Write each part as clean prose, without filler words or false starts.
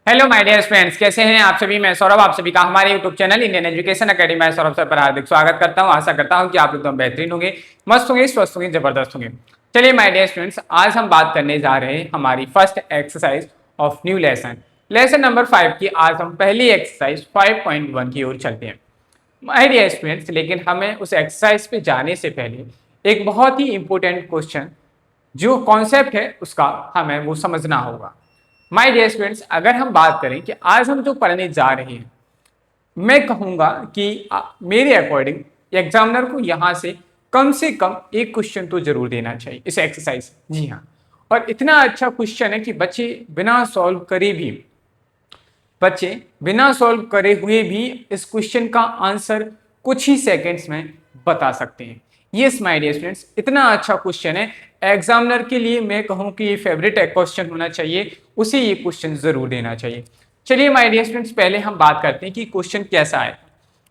Hello my dear friends, कैसे हैं आप सभी। मैं सौरभ आप सभी का हमारे YouTube channel Indian education academy में सौरभ सर पर हार्दिक स्वागत करता हूं। आशा करता हूं कि आप एकदम बेहतरीन होंगे, मस्त होंगे, स्वस्थ होंगे, जबरदस्त होंगे। चलिए माय डियर स्टूडेंट्स, आज हम बात करने जा रहे हैं हमारी first exercise of new lesson number 5 की। आज हम पहली एक्सरसाइज 5.1 की ओर चलते हैं माय डियर स्टूडेंट्स। लेकिन हमें उस एक्सरसाइज पे जाने से पहले एक बहुत ही इंपॉर्टेंट क्वेश्चन, जो कॉन्सेप्ट है उसका हमें वो समझना होगा। माय डियर स्टूडेंट्स, अगर हम बात करें कि आज हम जो पढ़ने जा रहे हैं, मैं कहूंगा कि मेरे अकॉर्डिंग एग्जामिनर को यहां से कम एक क्वेश्चन तो जरूर देना चाहिए इस एक्सरसाइज। जी हाँ, और इतना अच्छा क्वेश्चन है कि बच्चे बिना सॉल्व करे हुए भी इस क्वेश्चन का आंसर कुछ ही सेकंड्स में बता सकते हैं। यस माय डियर स्टूडेंट्स, इतना अच्छा क्वेश्चन है, एग्जामिनर के लिए मैं कहूं कि ये फेवरेट क्वेश्चन होना चाहिए, उसे ये क्वेश्चन जरूर देना चाहिए। चलिए माय डियर स्टूडेंट्स, पहले हम बात करते हैं कि क्वेश्चन कैसा है।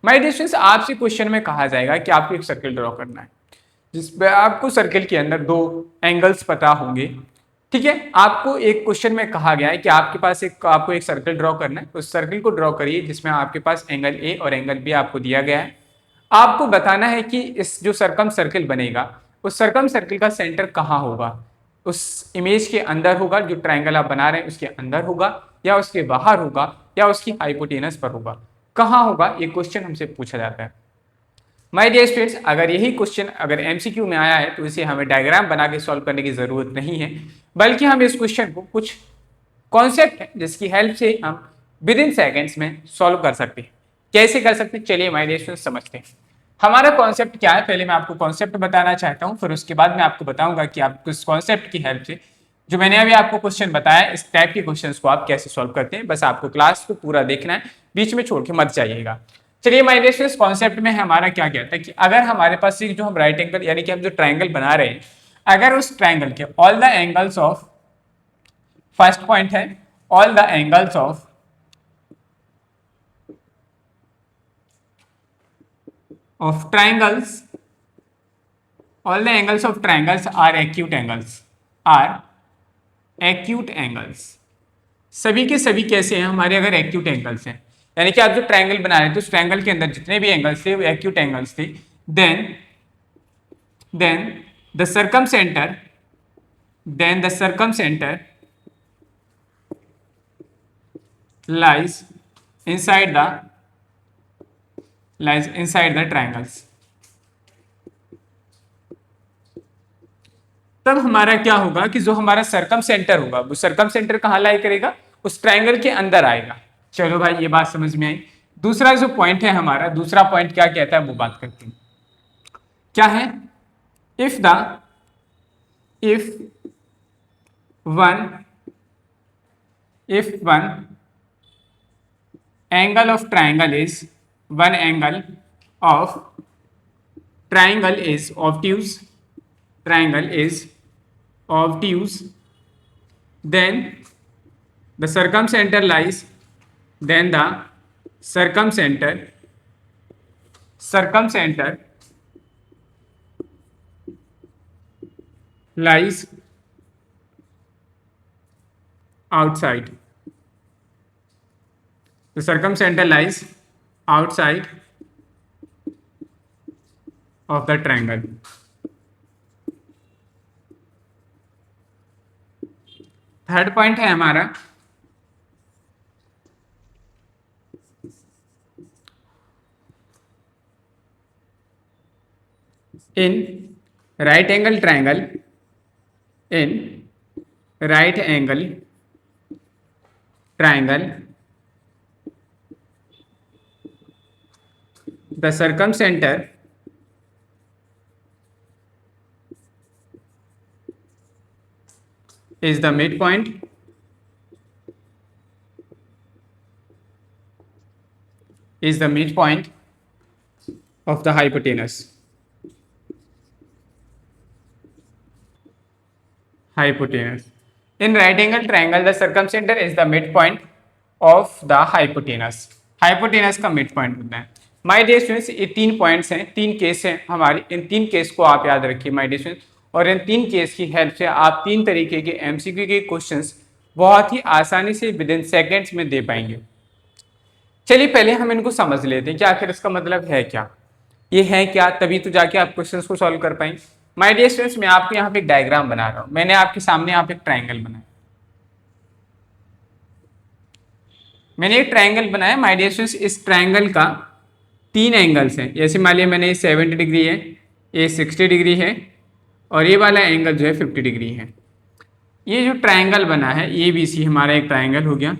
माय डियर स्टूडेंट्स, आपसे क्वेश्चन में कहा जाएगा कि आपको एक सर्कल ड्रॉ करना है, जिसपे आपको सर्कल के अंदर दो एंगल्स पता होंगे। ठीक है, आपको एक क्वेश्चन में कहा गया है कि आपको एक सर्कल ड्रॉ करना है। उस सर्कल को ड्रॉ करिए जिसमें आपके पास एंगल ए और एंगल बी आपको दिया गया है। आपको बताना है कि इस जो सरकम सर्कल बनेगा, उस सरकम सर्कल का सेंटर कहाँ होगा। उस इमेज के अंदर होगा, जो ट्रायंगल आप बना रहे हैं उसके अंदर होगा, या उसके बाहर होगा, या उसकी हाइपोटेनस पर होगा। कहाँ होगा, ये क्वेश्चन हमसे पूछा जाता है। माय डियर स्टूडेंट्स, अगर यही क्वेश्चन अगर एमसीक्यू में आया है तो इसे हमें डायग्राम बना के सॉल्व करने की जरूरत नहीं है, बल्कि हम इस क्वेश्चन को कुछ कॉन्सेप्ट है जिसकी हेल्प से हम विद इन सेकेंड्स में सॉल्व कर सकते हैं। कैसे कर सकते हैं, चलिए माय डियर स्टूडेंट्स समझते हैं। हमारा कॉन्सेप्ट क्या है, पहले मैं आपको कॉन्सेप्ट बताना चाहता हूँ, फिर उसके बाद मैं आपको बताऊंगा कि आप इस कॉन्सेप्ट की हेल्प से जो मैंने अभी आपको क्वेश्चन बताया, इस टाइप के क्वेश्चंस को आप कैसे सॉल्व करते हैं। बस आपको क्लास को पूरा देखना है, बीच में छोड़ के मत जाइएगा। चलिए माय डियर स्टूडेंट्स, कॉन्सेप्ट में हमारा क्या कहता है कि अगर हमारे पास एक जो हम राइट एंगल यानी कि हम जो ट्रायंगल बना रहे हैं, अगर उस ट्रायंगल के all the angles of, first point है, all the angles of triangles, all the angles of triangles are acute angles। सभी के सभी कैसे हैं हमारे, अगर एक्यूट एंगल्स हैं, यानी कि आप जो ट्रायंगल बना रहे थे उस ट्रायंगल के अंदर जितने भी एंगल्स थे वो एक्यूट एंगल्स थे, then the circumcenter lies inside the triangles। तब हमारा क्या होगा कि जो हमारा सरकम सेंटर होगा, वो सरकम सेंटर कहाँ लाई करेगा, उस ट्रायंगल के अंदर आएगा। चलो भाई, ये बात समझ में आई। दूसरा जो पॉइंट है हमारा, दूसरा पॉइंट क्या कहता है वो बात करते हैं। क्या है, if one angle of triangle is one angle of triangle is obtuse, then the circumcenter lies lies outside, the circumcenter lies outside of the triangle। Third point है हमारा, in right angle triangle the circumcenter is the midpoint of the hypotenuse। In right angle triangle the circumcenter is the midpoint of the hypotenuse। Hypotenuse का mid point होता है। My dear students, ये तीन points हैं, तीन case हैं हमारे, इन तीन केस को आप याद रखिए माय डियर स्टूडेंट्स, और इन तीन केस की हेल्प से आप तीन तरीके के एमसीक्यू के क्वेश्चंस बहुत ही आसानी से विद इन सेकेंड्स में दे पाएंगे। चलिए पहले हम इनको समझ लेते हैं कि आखिर इसका मतलब है क्या, ये है क्या, तभी तो जाके आप क्वेश्चंस को सॉल्व कर पाएंगे। माय डियर स्टूडेंट्स, मैं आपको यहाँ पे एक डायग्राम बना रहा हूँ। मैंने आपके सामने यहाँ पे एक ट्राइंगल बनाया, मैंने एक ट्राइंगल बनाया माय डियर स्टूडेंट्स। इस ट्राइंगल का 3 एंगल्स हैं। जैसे मान लिया मैंने 70 डिग्री है, ये 60 डिग्री है और ये वाला एंगल जो है 50 डिग्री है। ये जो ट्राइंगल बना है ABC हमारा एक ट्राइंगल हो गया।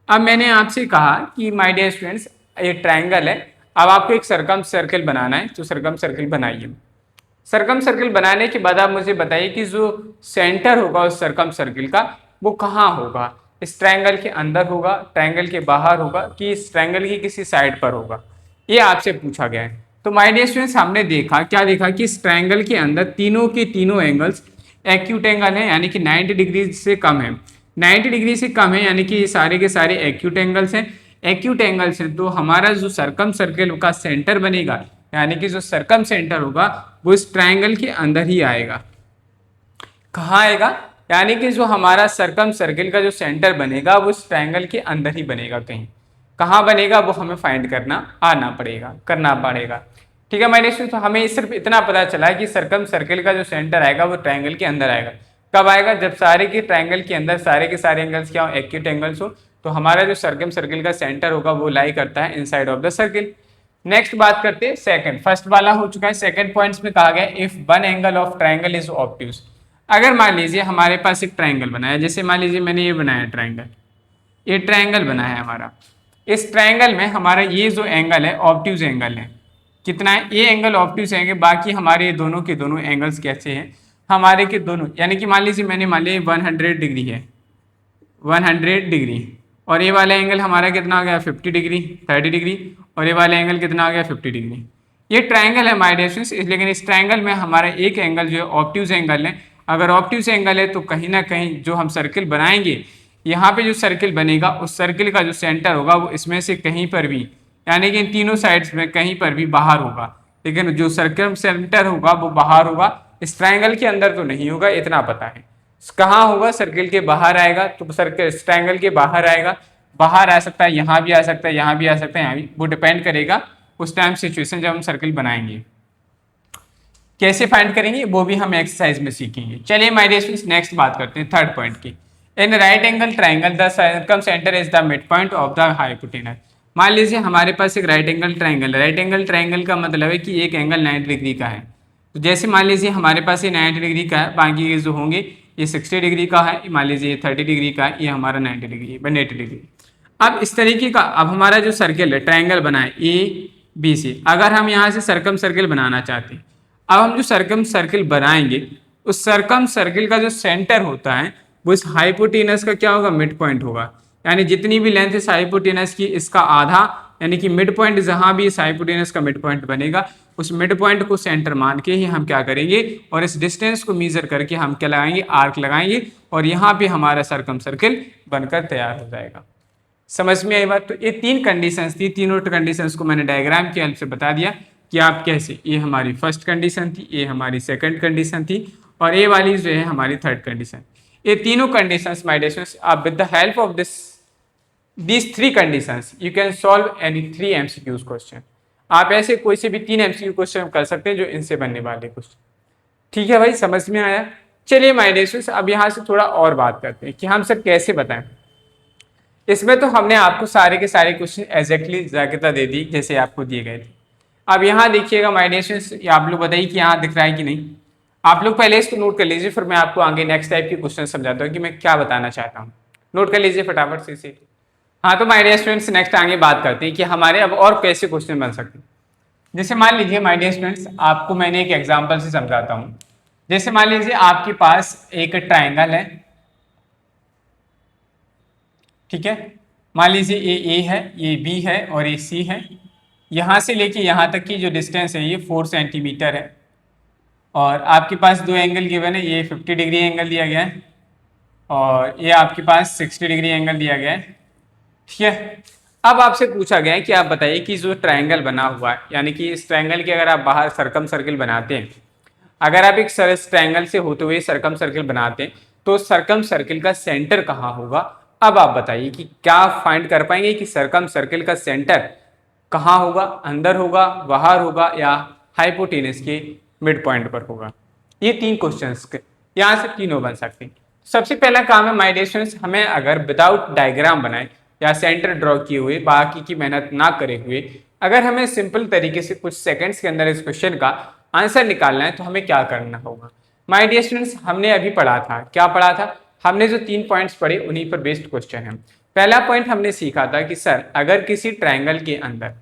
अब मैंने आपसे कहा कि माय डियर स्टूडेंट्स ये ट्राइंगल है, अब आपको एक सरकम सर्कल बनाना है, तो सरकम सर्कल बनाइए। सरकम सर्कल बनाने के बाद आप मुझे बताइए कि जो सेंटर होगा उस सरकम सर्कल का वो कहाँ होगा, इस ट्रायंगल के अंदर होगा, ट्रायंगल के बाहर होगा, कि इस ट्रायंगल की किसी साइड पर होगा, ये आपसे पूछा गया है। तो माय डियर स्टूडेंट्स हमने देखा क्या, देखा कि इस ट्रायंगल के अंदर तीनों के तीनों एंगल्स एक्यूट एंगल है, यानी कि 90 डिग्री से कम है। 90 डिग्री से कम है यानी कि ये सारे के सारे एक्यूट एंगल्स हैं। एक्यूट एंगल्स हैं तो हमारा जो सरकम सर्कल का सेंटर बनेगा, यानी कि जो सरकम सेंटर होगा वो इस ट्रायंगल के अंदर ही आएगा। कहाँ आएगा, यानी कि जो हमारा सरकम सर्कल का जो सेंटर बनेगा वो इस ट्रायंगल के अंदर ही बनेगा। कहीं कहाँ बनेगा वो हमें फाइंड करना पड़ेगा। ठीक है माय डियर स्टूडेंट्स, तो हमें सिर्फ इतना पता चला है कि सरकम सर्कल का जो सेंटर आएगा वो ट्रायंगल के अंदर आएगा। कब आएगा, जब सारे के ट्रायंगल के अंदर सारे के सारे एंगल्स क्या हो, एक्यूट एंगल्स हो। तो हमारा जो सरकम सर्कल का सेंटर होगा वो लाई करता है inside of the circle. Next बात करते हैं सेकंड, फर्स्ट वाला हो चुका है। सेकंड पॉइंट्स में कहा गया if one angle of triangle is obtuse. अगर मान लीजिए हमारे पास एक ट्रायंगल बनाया, जैसे मान लीजिए मैंने ये बनाया ट्रायंगल, ये ट्रायंगल बना है हमारा। इस ट्रायंगल में हमारा ये जो एंगल है ऑब्ट्यूज एंगल है। कितना है, ये एंगल ऑब्ट्यूज है, बाकी हमारे ये दोनों के दोनों एंगल्स कैसे हैं, हमारे के दोनों, यानी कि मान लीजिए मैंने मान लिया 100 डिग्री है, 100 डिग्री, और ये वाला एंगल हमारा कितना हो गया 50 डिग्री, 30 डिग्री, और ये वाला एंगल कितना हो गया 50 डिग्री। ये ट्रायंगल है माय डियर स्टूडेंट्स, लेकिन इस ट्रायंगल में हमारा एक एंगल जो है ऑब्ट्यूज एंगल है। अगर ऑब्ट्यूज एंगल है तो कहीं ना कहीं जो हम सर्किल बनाएंगे, यहाँ पे जो सर्किल बनेगा उस सर्किल का जो सेंटर होगा वो इसमें से कहीं पर भी, यानी कि इन तीनों साइड्स में कहीं पर भी बाहर होगा, लेकिन जो सर्किल सेंटर होगा वो बाहर होगा, इस ट्रायंगल के अंदर तो नहीं होगा, इतना पता है। कहाँ होगा, सर्किल के बाहर आएगा, तो सर्किल ट्रायंगल के बाहर आएगा, बाहर आ सकता है, यहाँ भी आ सकता है, यहाँ भी आ सकता है, यहाँ भी, वो डिपेंड करेगा उस टाइम सिचुएशन जब हम सर्किल बनाएंगे। कैसे फाइंड करेंगे वो भी हम एक्सरसाइज में सीखेंगे। चलिए माय डियर स्टूडेंट्स नेक्स्ट बात करते हैं थर्ड पॉइंट की। In right angle triangle the circum centre is the mid point of the hypotenuse. मान लीजिए हमारे पास एक right angle triangle, right angle triangle का मतलब है कि एक एंगल 90 डिग्री का है। तो जैसे मान लीजिए हमारे पास ये 90 डिग्री का है, बाकी ये जो होंगे ये 60 डिग्री का है, मान लीजिए ये 30 डिग्री का है, ये हमारा 90 डिग्री 180 डिग्री। अब इस तरीके का, अब हमारा जो सर्किल है ट्रायंगल बना है ABC, अगर हम यहाँ से सरकम सर्किल बनाना चाहते हैं, अब हम जो सरकम सर्किल बनाएंगे उस सरकम सर्किल का जो सेंटर होता है वो इस हाइपोटेनस का क्या होगा, मिड पॉइंट होगा। यानी जितनी भी लेंथ है हाइपोटेनस की, इसका आधा, यानी कि मिड पॉइंट जहां भी इस हाइपोटेनस का मिड पॉइंट बनेगा उस मिड पॉइंट को सेंटर मान के ही हम क्या करेंगे, और इस डिस्टेंस को मेजर करके हम क्या लगाएंगे, आर्क लगाएंगे, और यहाँ पे हमारा सरकम सर्किल बनकर तैयार हो जाएगा। समझ में आई बात। तो ये 3 कंडीशंस थी, तीनों कंडीशंस को मैंने डायग्राम की हेल्प से बता दिया कि आप कैसे, ये हमारी फर्स्ट कंडीशन थी, ये हमारी सेकंड कंडीशन थी, और ये वाली जो है हमारी थर्ड कंडीशन। ये तीनों कंडीशंस माय डियर स्टूडेंट्स, आप with the help of these 3 conditions you can solve any 3 MCQs question. आप ऐसे कोई से भी 3 MCQ क्वेश्चन कर सकते हैं जो इनसे बनने वाले क्वेश्चन। ठीक है भाई, समझ में आया। चलिए माय डियर स्टूडेंट्स अब यहाँ से थोड़ा और बात करते हैं कि हम सर कैसे बताएं। इसमें तो हमने आपको सारे के सारे क्वेश्चन एग्जैक्टली जागृता दे दी जैसे आपको दिए गए थे। अब यहाँ देखिएगा माय डियर स्टूडेंट्स, आप लोग बताइए कि यहाँ दिख रहा है कि नहीं। आप लोग पहले इसको नोट कर लीजिए, फिर मैं आपको आगे नेक्स्ट टाइप के क्वेश्चन समझाता हूँ कि मैं क्या बताना चाहता हूँ। नोट कर लीजिए फटाफट से इसे। हाँ तो माय डियर स्टूडेंट्स नेक्स्ट आगे बात करते हैं कि हमारे अब और कैसे क्वेश्चन बन सकते हैं। जैसे मान लीजिए माय डियर स्टूडेंट्स, आपको मैंने एक एग्जांपल से समझाता हूँ। जैसे मान लीजिए आपके पास एक ट्रायंगल है, ठीक है, मान लीजिए ये A है, ये B है और ये C है। यहाँ से लेके यहाँ तक की जो डिस्टेंस है ये 4 सेंटीमीटर है, और आपके पास 2 एंगल गिवन है, ये 50 डिग्री एंगल दिया गया है और ये आपके पास 60 डिग्री एंगल दिया गया है। ठीक है, अब आपसे पूछा गया है कि आप बताइए कि जो ट्रायंगल बना हुआ है, यानी कि इस ट्रायंगल के अगर आप बाहर सरकम सर्किल बनाते हैं, अगर आप एक ट्रायंगल से होते हुए सरकम सर्किल बनाते हैं तो सर्कम सर्किल का सेंटर कहाँ होगा। अब आप बताइए कि क्या फाइंड कर पाएंगे कि सर्कम सर्किल का सेंटर कहाँ होगा, अंदर होगा, बाहर होगा या हाइपोटेनस के मिड पॉइंट पर होगा। ये तीन क्वेश्चंस यहाँ से तीनों बन सकते हैं। सबसे पहला काम है माय डियर स्टूडेंट्स, हमें अगर विदाउट डायग्राम बनाए या सेंटर ड्रॉ किए हुए, बाकी की मेहनत ना करे हुए, अगर हमें सिंपल तरीके से कुछ सेकंड्स के अंदर इस क्वेश्चन का आंसर निकालना है तो हमें क्या करना होगा। माय डियर स्टूडेंट्स, हमने अभी पढ़ा था, क्या पढ़ा था, हमने जो 3 पॉइंट्स पढ़े उन्हीं पर बेस्ड क्वेश्चन है। पहला पॉइंट हमने सीखा था कि सर अगर किसी ट्रायंगल के अंदर,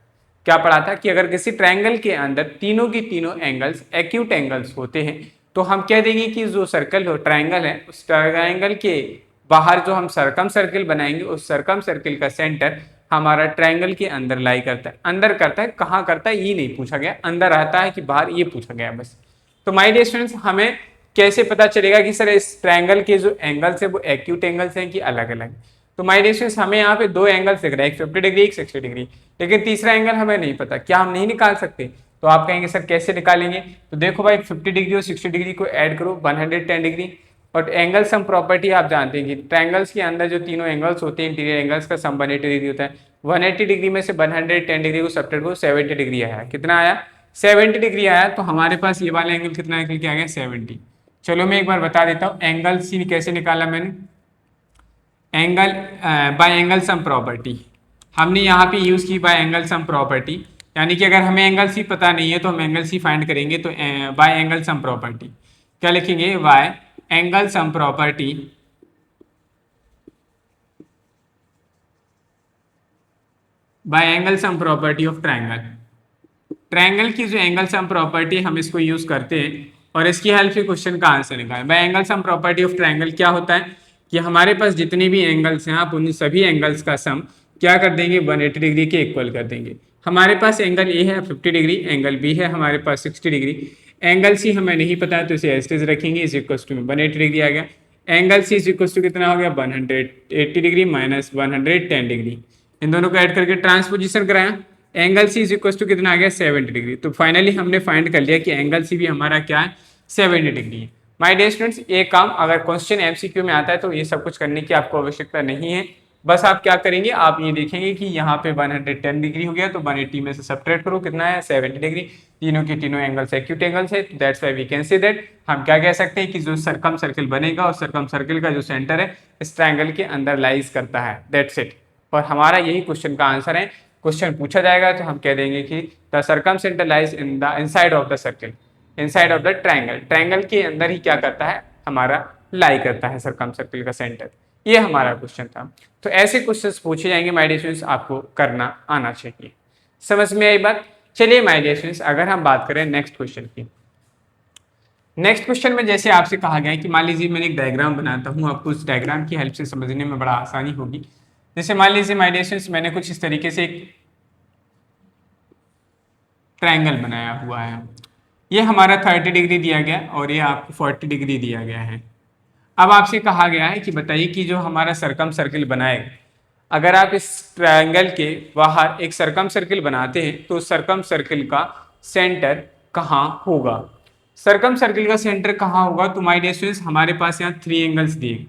क्या पढ़ा था कि अगर किसी ट्रायंगल के अंदर तीनों की तीनों एंगल्स एक्यूट एंगल्स होते हैं तो हम कह देंगे कि जो सर्कल हो, ट्रायंगल है, उस ट्रायंगल के बाहर जो हम सर्कम सर्किल बनाएंगे उस सर्कम सर्किल का सेंटर हमारा ट्रायंगल के अंदर लाई करता है। अंदर करता है, कहाँ करता है ये नहीं पूछा गया, अंदर आता है कि बाहर ये पूछा गया बस। तो माय डियर स्टूडेंट्स, हमें कैसे पता चलेगा कि सर इस ट्रायंगल के जो एंगल्स है वो एक्यूट एंगल्स हैं कि अलग अलग। तो माय डियर स्टूडेंट्स, हमें यहाँ पे दो एंगल्स दिख रहे हैं, एक 50 डिग्री एक 60 डिग्री, लेकिन तीसरा एंगल हमें नहीं पता, क्या हम नहीं निकाल सकते। तो आप कहेंगे सर कैसे निकालेंगे, तो देखो भाई 50 डिग्री और 60 डिग्री को ऐड करो 110 डिग्री, और एंगल सम प्रॉपर्टी आप जानते हैं कि ट्रायंगल्स के अंदर जो तीनों एंगल्स होते हैं इंटीरियर एंगल्स का सम 180 डिग्री होता है। 180 डिग्री में से 110 डिग्री को सब्ट्रैक्ट करो, 70 डिग्री आया। कितना आया, 70 डिग्री आया। तो हमारे पास ये वाला एंगल कितना निकल के आ गया, 70। चलो मैं एक बार बता देता हूँ एंगल सी कैसे निकाला मैंने। Angle by angle sum property हमने यहाँ पे यूज की, बाय एंगल सम प्रॉपर्टी, यानी कि अगर हमें एंगल सी पता नहीं है तो हम एंगल सी फाइंड करेंगे। तो बाय एंगल सम प्रॉपर्टी क्या लिखेंगे, bye angle sum property bye angle sum property of triangle. Triangle की जो एंगल सम प्रॉपर्टी हम इसको यूज करते हैं और इसकी हेल्प से क्वेश्चन का आंसर निकालें। Bye angle sum property of triangle क्या होता है कि हमारे पास जितने भी एंगल्स हैं आप उन सभी एंगल्स का सम क्या कर देंगे, 180 डिग्री के इक्वल कर देंगे। हमारे पास एंगल ए है 50 डिग्री, एंगल बी है हमारे पास 60 डिग्री, एंगल सी हमें नहीं पता है तो इसे एस्टेज रखेंगे, इज इक्वल टू 180 डिग्री आ गया। Angle C is equal to कितना हो गया, 180 डिग्री माइनस 110 डिग्री, इन दोनों को ऐड करके ट्रांसपोजिशन कराया, angle C is equal to कितना आ गया, 70 डिग्री। तो फाइनली हमने फाइंड कर लिया कि एंगल सी भी हमारा क्या है, 70 डिग्री है। माय डियर स्टूडेंट्स, ये काम अगर क्वेश्चन एमसीक्यू में आता है तो ये सब कुछ करने की आपको आवश्यकता नहीं है। बस आप क्या करेंगे, आप ये देखेंगे कि यहाँ पे 110 डिग्री हो गया तो 180 में से सब्ट्रैक्ट करो, कितना है, 70 डिग्री। तीनों के तीनों एंगल्स एक्यूट एंगल्स है, that's why we can say that हम क्या कह सकते हैं कि जो सर्कम सर्किल बनेगा और सर्कम सर्किल का जो सेंटर है इस ट्रायंगल के अंदर लाइज करता है, दैट्स इट। और हमारा यही क्वेश्चन का आंसर है। क्वेश्चन पूछा जाएगा तो हम कह देंगे कि the circum centre lies in the inside of the circle, inside of the triangle. Triangle के अंदर ही क्या करता है, हमारा लाई करता है सर्कम सर्किल का सेंटर। ये हमारा क्वेश्चन था। तो ऐसे क्वेश्चंस पूछे जाएंगे माय डियर स्टूडेंट्स, आपको करना आना चाहिए। समझ में आई बात। चलिए माय डियर स्टूडेंट्स, अगर हम बात करें नेक्स्ट क्वेश्चन की, नेक्स्ट क्वेश्चन में जैसे आपसे कहा गया है कि मान लीजिए मैंने एक डायग्राम बनाता हूँ, आपको उस डायग्राम की हेल्प से समझने में बड़ा आसानी होगी। जैसे मान लीजिए माय डियर स्टूडेंट्स, मैंने कुछ इस तरीके से एक ट्रायंगल बनाया हुआ है, ये हमारा 30 डिग्री दिया गया और ये आपको 40 डिग्री दिया गया है। अब आपसे कहा गया है कि बताइए कि जो हमारा सर्कम सर्किल बनाएगा, अगर आप इस ट्रायंगल के बाहर एक सर्कम सर्किल बनाते हैं तो सर्कम सर्किल का सेंटर कहाँ होगा। सर्कम सर्किल का सेंटर कहाँ होगा, तो माय डियर स्टूडेंट्स हमारे पास यहाँ 3 एंगल्स दिए,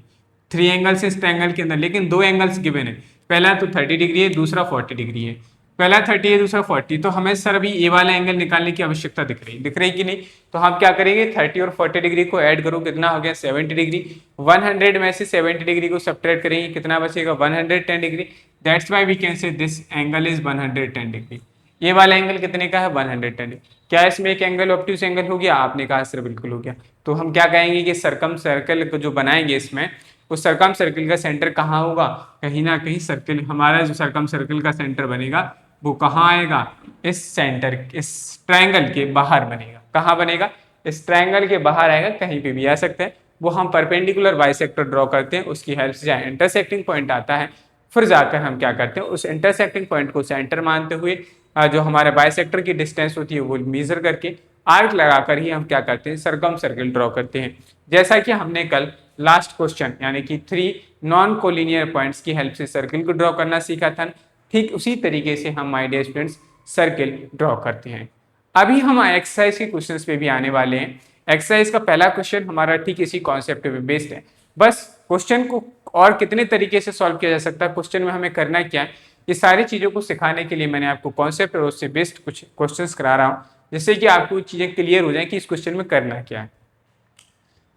3 एंगल्स इस ट्रायंगल के अंदर, लेकिन 2 एंगल्स गिवन है। पहला तो 30 डिग्री है, दूसरा 40 डिग्री है। पहला 30 है, दूसरा 40, तो हमें सर अभी ये वाला एंगल निकालने की आवश्यकता दिख रही कि नहीं। तो हम क्या करेंगे, 30 और 40 डिग्री को ऐड करो, कितना हो गया, 70 डिग्री। 100 में से 70 डिग्री को सब्ट्रैक्ट करेंगे, कितना बचेगा, 110 degree. That's why we can say this angle is 110 degree. ये वाला एंगल कितने का है, 110 डिग्री। क्या इसमें एक एंगल ऑब्ट्यूज एंगल हो गया, आपने कहा सर बिल्कुल हो गया। तो हम क्या कहेंगे कि सर्कम सर्कल को जो बनाएंगे इसमें, उस सर्कम सर्किल का सेंटर कहाँ होगा, कहीं ना कहीं सर्किल, हमारा जो सर्कम सर्किल का सेंटर बनेगा वो कहाँ आएगा, इस सेंटर, इस ट्रायंगल के बाहर बनेगा। कहाँ बनेगा, इस ट्रायंगल के बाहर आएगा, कहीं पे भी आ सकता है। वो हम परपेंडिकुलर बाइसेक्टर ड्रॉ करते हैं, उसकी हेल्प से जहाँ इंटरसेक्टिंग पॉइंट आता है फिर जाकर हम क्या करते हैं, उस इंटरसेक्टिंग पॉइंट को सेंटर मानते हुए जो हमारे बाइसेक्टर की डिस्टेंस होती है वो मेजर करके आर्क लगाकर ही हम क्या करते हैं, सर्कम सर्किल ड्रॉ करते हैं। जैसा कि हमने कल लास्ट क्वेश्चन यानी कि 3 नॉन कोलिनियर पॉइंट्स की हेल्प से सर्किल को ड्रॉ करना सीखा था, ठीक उसी तरीके से हम my dear students circle draw करते हैं। अभी हम एक्सरसाइज के क्वेश्चंस पे भी आने वाले हैं। एक्सरसाइज का पहला क्वेश्चन हमारा ठीक इसी कॉन्सेप्ट पे बेस्ड है। बस क्वेश्चन को और कितने तरीके से सॉल्व किया जा सकता है, क्वेश्चन में हमें करना क्या है, ये सारी चीज़ों को सिखाने के लिए मैंने आपको कॉन्सेप्ट और उससे बेस्ड कुछ क्वेश्चंस करा रहा हूँ, जिससे कि आपको चीज़ें क्लियर हो जाए कि इस क्वेश्चन में करना क्या है।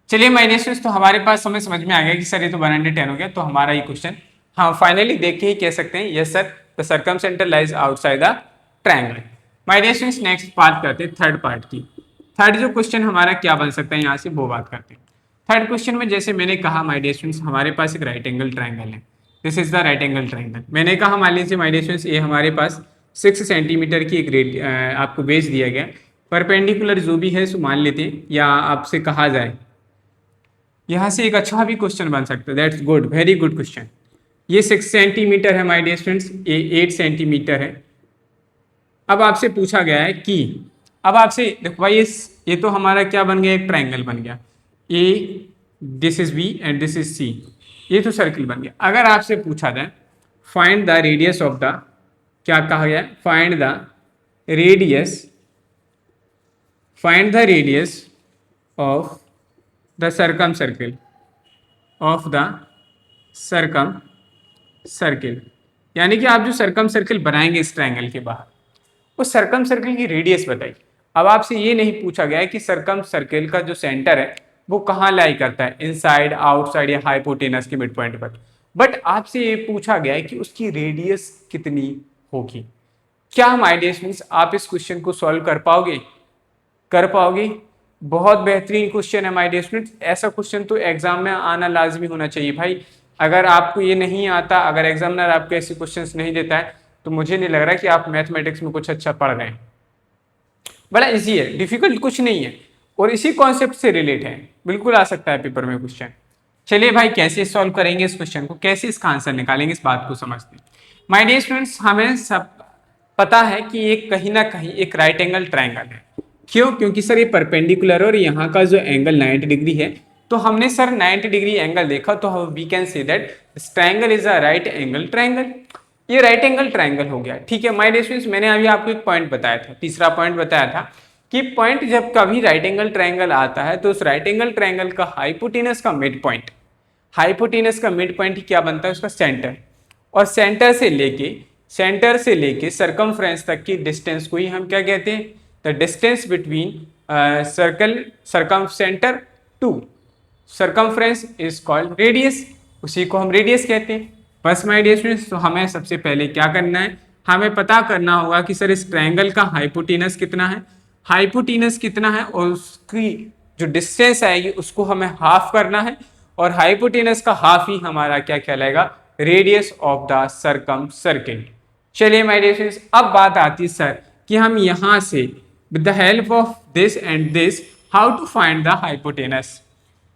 चलिए माय डियर स्टूडेंट्स, तो हमारे पास हमें समझ में आ गया कि सर ये तो 110 हो गया, तो हमारा ये क्वेश्चन हाँ फाइनली देख के ही कह सकते हैं yes sir the circumcentre lies outside the triangle. My dear students, next बात करते हैं थर्ड पार्ट की। थर्ड जो क्वेश्चन हमारा क्या बन सकता है यहाँ से वो बात करते हैं। थर्ड क्वेश्चन में जैसे मैंने कहा माय डियर स्टूडेंट्स, हमारे पास एक राइट एंगल ट्रायंगल है, this is the right angle triangle. मैंने कहा मान लीजिए माय डियर स्टूडेंट्स, ये हमारे पास 6 सेंटीमीटर की एक आपको बेस दिया गया, परपेंडिकुलर जो भी है सो मान लेते हैं, या आपसे कहा जाए यहाँ से एक अच्छा भी क्वेश्चन बन सकता है, that's good, very good question. ये 6 सेंटीमीटर है माय डियर स्टूडेंट्स, ये 8 सेंटीमीटर है। अब आपसे पूछा गया है कि अब आपसे देखो भाई ये तो हमारा क्या बन गया, एक ट्रायंगल बन गया, A this is B and this is C, ये तो सर्किल बन गया। अगर आपसे पूछा जाए find the radius of the, क्या कहा गया, find the radius, find the radius of the circumcircle, of the circumcircle, यानी कि आप जो सर्कम सर्किल बनाएंगे इस ट्रायंगल के बाहर, उस सर्कम सर्किल की रेडियस बताइए। अब आपसे ये नहीं पूछा गया है कि सर्कम सर्किल का जो सेंटर है वो कहाँ लाई करता है, इनसाइड, आउटसाइड या हाइपोटेनस के मिड पॉइंट पर, बट आपसे ये पूछा गया है कि उसकी रेडियस कितनी होगी। क्या माय डियर स्टूडेंट्स आप इस क्वेश्चन को सॉल्व कर पाओगे, कर पाओगे? बहुत बेहतरीन क्वेश्चन है माय डियर स्टूडेंट्स, ऐसा क्वेश्चन तो एग्जाम में आना लाजमी होना चाहिए भाई। अगर आपको ये नहीं आता, अगर एग्जामिनर आपको ऐसे क्वेश्चंस नहीं देता है, तो मुझे नहीं लग रहा कि आप मैथमेटिक्स में कुछ अच्छा पढ़ रहे हैं। बड़ा इजी है, डिफिकल्ट कुछ नहीं है, और इसी कॉन्सेप्ट से रिलेट है, बिल्कुल आ सकता है पेपर में क्वेश्चन। चलिए भाई कैसे सॉल्व करेंगे इस क्वेश्चन को, कैसे इसका आंसर निकालेंगे, इस बात को समझते हैं। माय डियर स्टूडेंट्स, हमें सब पता है कि ये कहीं ना कहीं एक राइट एंगल ट्रायंगल है। क्यों? क्योंकि सर ये परपेंडिकुलर और यहाँ का जो एंगल 90 डिग्री है, तो हमने सर 90 डिग्री एंगल देखा, तो we can say that this triangle is a right angle triangle. ये राइट एंगल ट्रायंगल हो गया, ठीक है। माय डियर स्टूडेंट्स, मैंने अभी आपको एक पॉइंट बताया था, तीसरा पॉइंट बताया था कि पॉइंट जब कभी राइट एंगल ट्रायंगल आता है तो उस राइट एंगल ट्रायंगल का हाइपोटेनस का मिड पॉइंट, हाइपोटेनस का मिड पॉइंट ही क्या बनता है, उसका सेंटर, और सेंटर से लेके सरकमफ्रेंस तक की डिस्टेंस को ही हम क्या कहते हैं, the distance between circle circumcentre to circumference is called radius, उसी को हम रेडियस कहते हैं। बस माय डियर स्टूडेंट्स, तो हमें सबसे पहले क्या करना है, हमें पता करना होगा कि सर इस ट्रायंगल का हाइपोटेनस कितना है, हाइपोटेनस कितना है, और उसकी जो डिस्टेंस आएगी उसको हमें हाफ करना है, और हाइपोटेनस का हाफ ही हमारा क्या कहलाएगा, radius of the circumcircle. चलिए माय डियर स्टूडेंट्स, अब बात आती है सर कि हम यहाँ से with the help of this and this how to find the hypotenuse,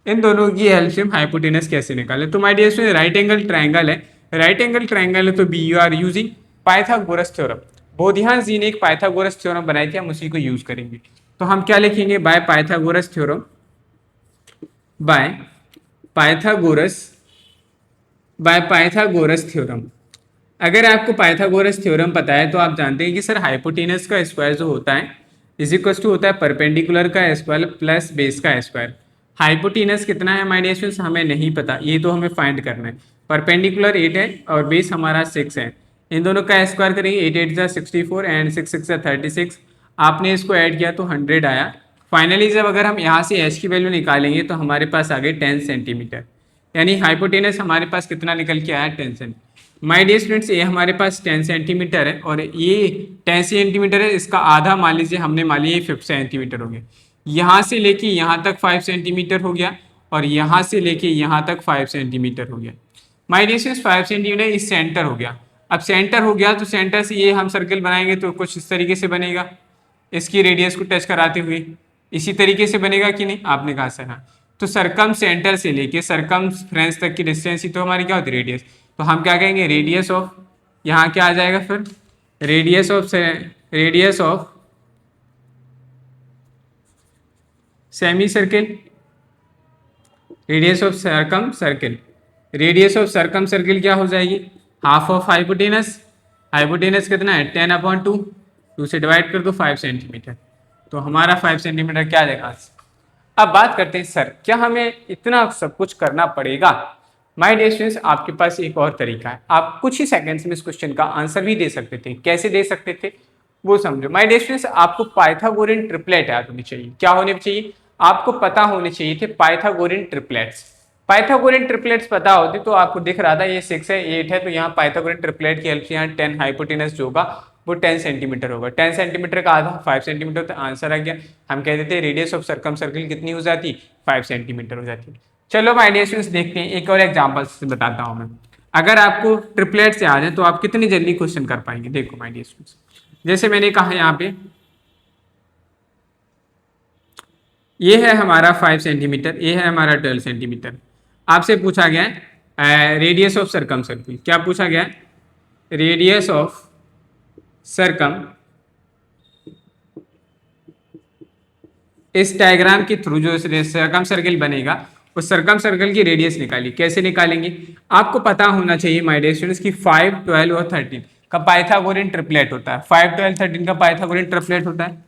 इन दोनों की हेल्प से हम हाइपोटेनस कैसे निकाले। तो my dear student, right angle triangle है, राइट एंगल ट्रायंगल है, तो be you are using Pythagoras theorem. Baudhayan ji ने एक पाइथागोरस थ्योरम बनाई थी, हम उसी को यूज करेंगे। तो हम क्या लिखेंगे, by Pythagoras theorem, by Pythagoras theorem. अगर आपको पाइथागोरस थ्योरम पता है तो आप जानते हैं कि सर हाइपोटेनस का स्क्वायर जो होता है इज इक्वल टू होता है परपेंडिकुलर का स्क्वायर प्लस बेस का स्क्वायर। हाइपोटेनस कितना है माय डियर स्टूडेंट्स, हमें नहीं पता, ये तो हमें फाइंड करना है। परपेंडिकुलर 8 है और बेस हमारा 6 है, इन दोनों का स्क्वायर करेंगे, 8 8 64 एंड 6 6 36, आपने इसको ऐड किया तो 100 आया। फाइनली जब अगर हम यहाँ से एच की वैल्यू निकालेंगे तो हमारे पास आ गई 10 सेंटीमीटर, यानी हाइपोटेनस हमारे पास कितना निकल के आया, 10 सेंटीमीटर। माय डियर स्टूडेंट्स, ये हमारे पास 10 सेंटीमीटर है, और ये 10 सेंटीमीटर है, इसका आधा मान लीजिए हमने मान लिया 5 सेंटीमीटर हो गया, यहाँ से लेके यहाँ तक 5 सेंटीमीटर हो गया, और यहाँ से लेके यहाँ तक 5 सेंटीमीटर हो गया। माय डियर स्टूडेंट्स, 5 सेंटीमीटर इस सेंटर हो गया। अब सेंटर हो गया तो सेंटर से ये हम सर्किल बनाएंगे तो कुछ इस तरीके से बनेगा, इसकी रेडियस को टच कराते हुए इसी तरीके से बनेगा कि नहीं, आपने कहा सर हाँ। तो सरकम सेंटर से लेके सरकम फ्रेंस तक की डिस्टेंस ही तो हमारी क्या होती है, रेडियस। तो हम क्या कहेंगे, रेडियस ऑफ, यहाँ क्या आ जाएगा फिर, radius of semi circle, radius of circum circle, radius of circum circle क्या हो जाएगी, हाफ ऑफ हाइपोटेनस, हाइपोटेनस कितना है 10/2, 2 से डिवाइड कर दो 5 सेंटीमीटर, तो हमारा 5 सेंटीमीटर क्या आ जाएगा। अब बात करते हैं सर क्या हमें इतना सब कुछ करना पड़ेगा। माय डियर स्टूडेंट्स, आपके पास एक और तरीका है, आप कुछ ही सेकंड्स में इस क्वेश्चन का आंसर भी दे सकते थे। कैसे दे सकते थे वो समझो। माय डियर स्टूडेंट्स, आपको पाइथागोरियन ट्रिपलेट याद होनी चाहिए। क्या होने चाहिए? आपको पता होने चाहिए थे पाइथागोरियन ट्रिपलेट्स। पाइथागोरियन ट्रिपलेट्स पता होती तो आपको दिख रहा था ये 6 है 8 है, तो यहाँ पाइथागोरियन ट्रिपलेट की हेल्प से यहाँ 10 हाइपोटेनस जो होगा वो 10 सेंटीमीटर होगा। 10 सेंटीमीटर का आधा 5 सेंटीमीटर, तो आंसर आ गया। हम कहते थे रेडियस ऑफ सर्कम सर्किल कितनी हो जाती? 5 सेंटीमीटर हो जाती। चलो माय डियर स्टूडेंट्स देखते हैं, एक और एग्जांपल से बताता हूं मैं। अगर आपको ट्रिपलेट से आ जाए तो आप कितनी जल्दी क्वेश्चन कर पाएंगे। देखो माय डियर स्टूडेंट्स, जैसे मैंने कहा यहाँ पे ये है हमारा 5 सेंटीमीटर, ये है हमारा 12 सेंटीमीटर। आपसे पूछा गया है रेडियस ऑफ सरकम सर्किल। क्या पूछा गया है? रेडियस ऑफ सरकम, इस डायग्राम के थ्रू जो सरकम सर्किल बनेगा उस सरकम सर्किल की रेडियस निकाली। कैसे निकालेंगे? आपको पता होना चाहिए माय डियर स्टूडेंट्स कि 5, 12 और 13 का पाइथागोरियन ट्रिपलेट होता है। 5, 12, 13 का पाइथागोरियन ट्रिपलेट होता है।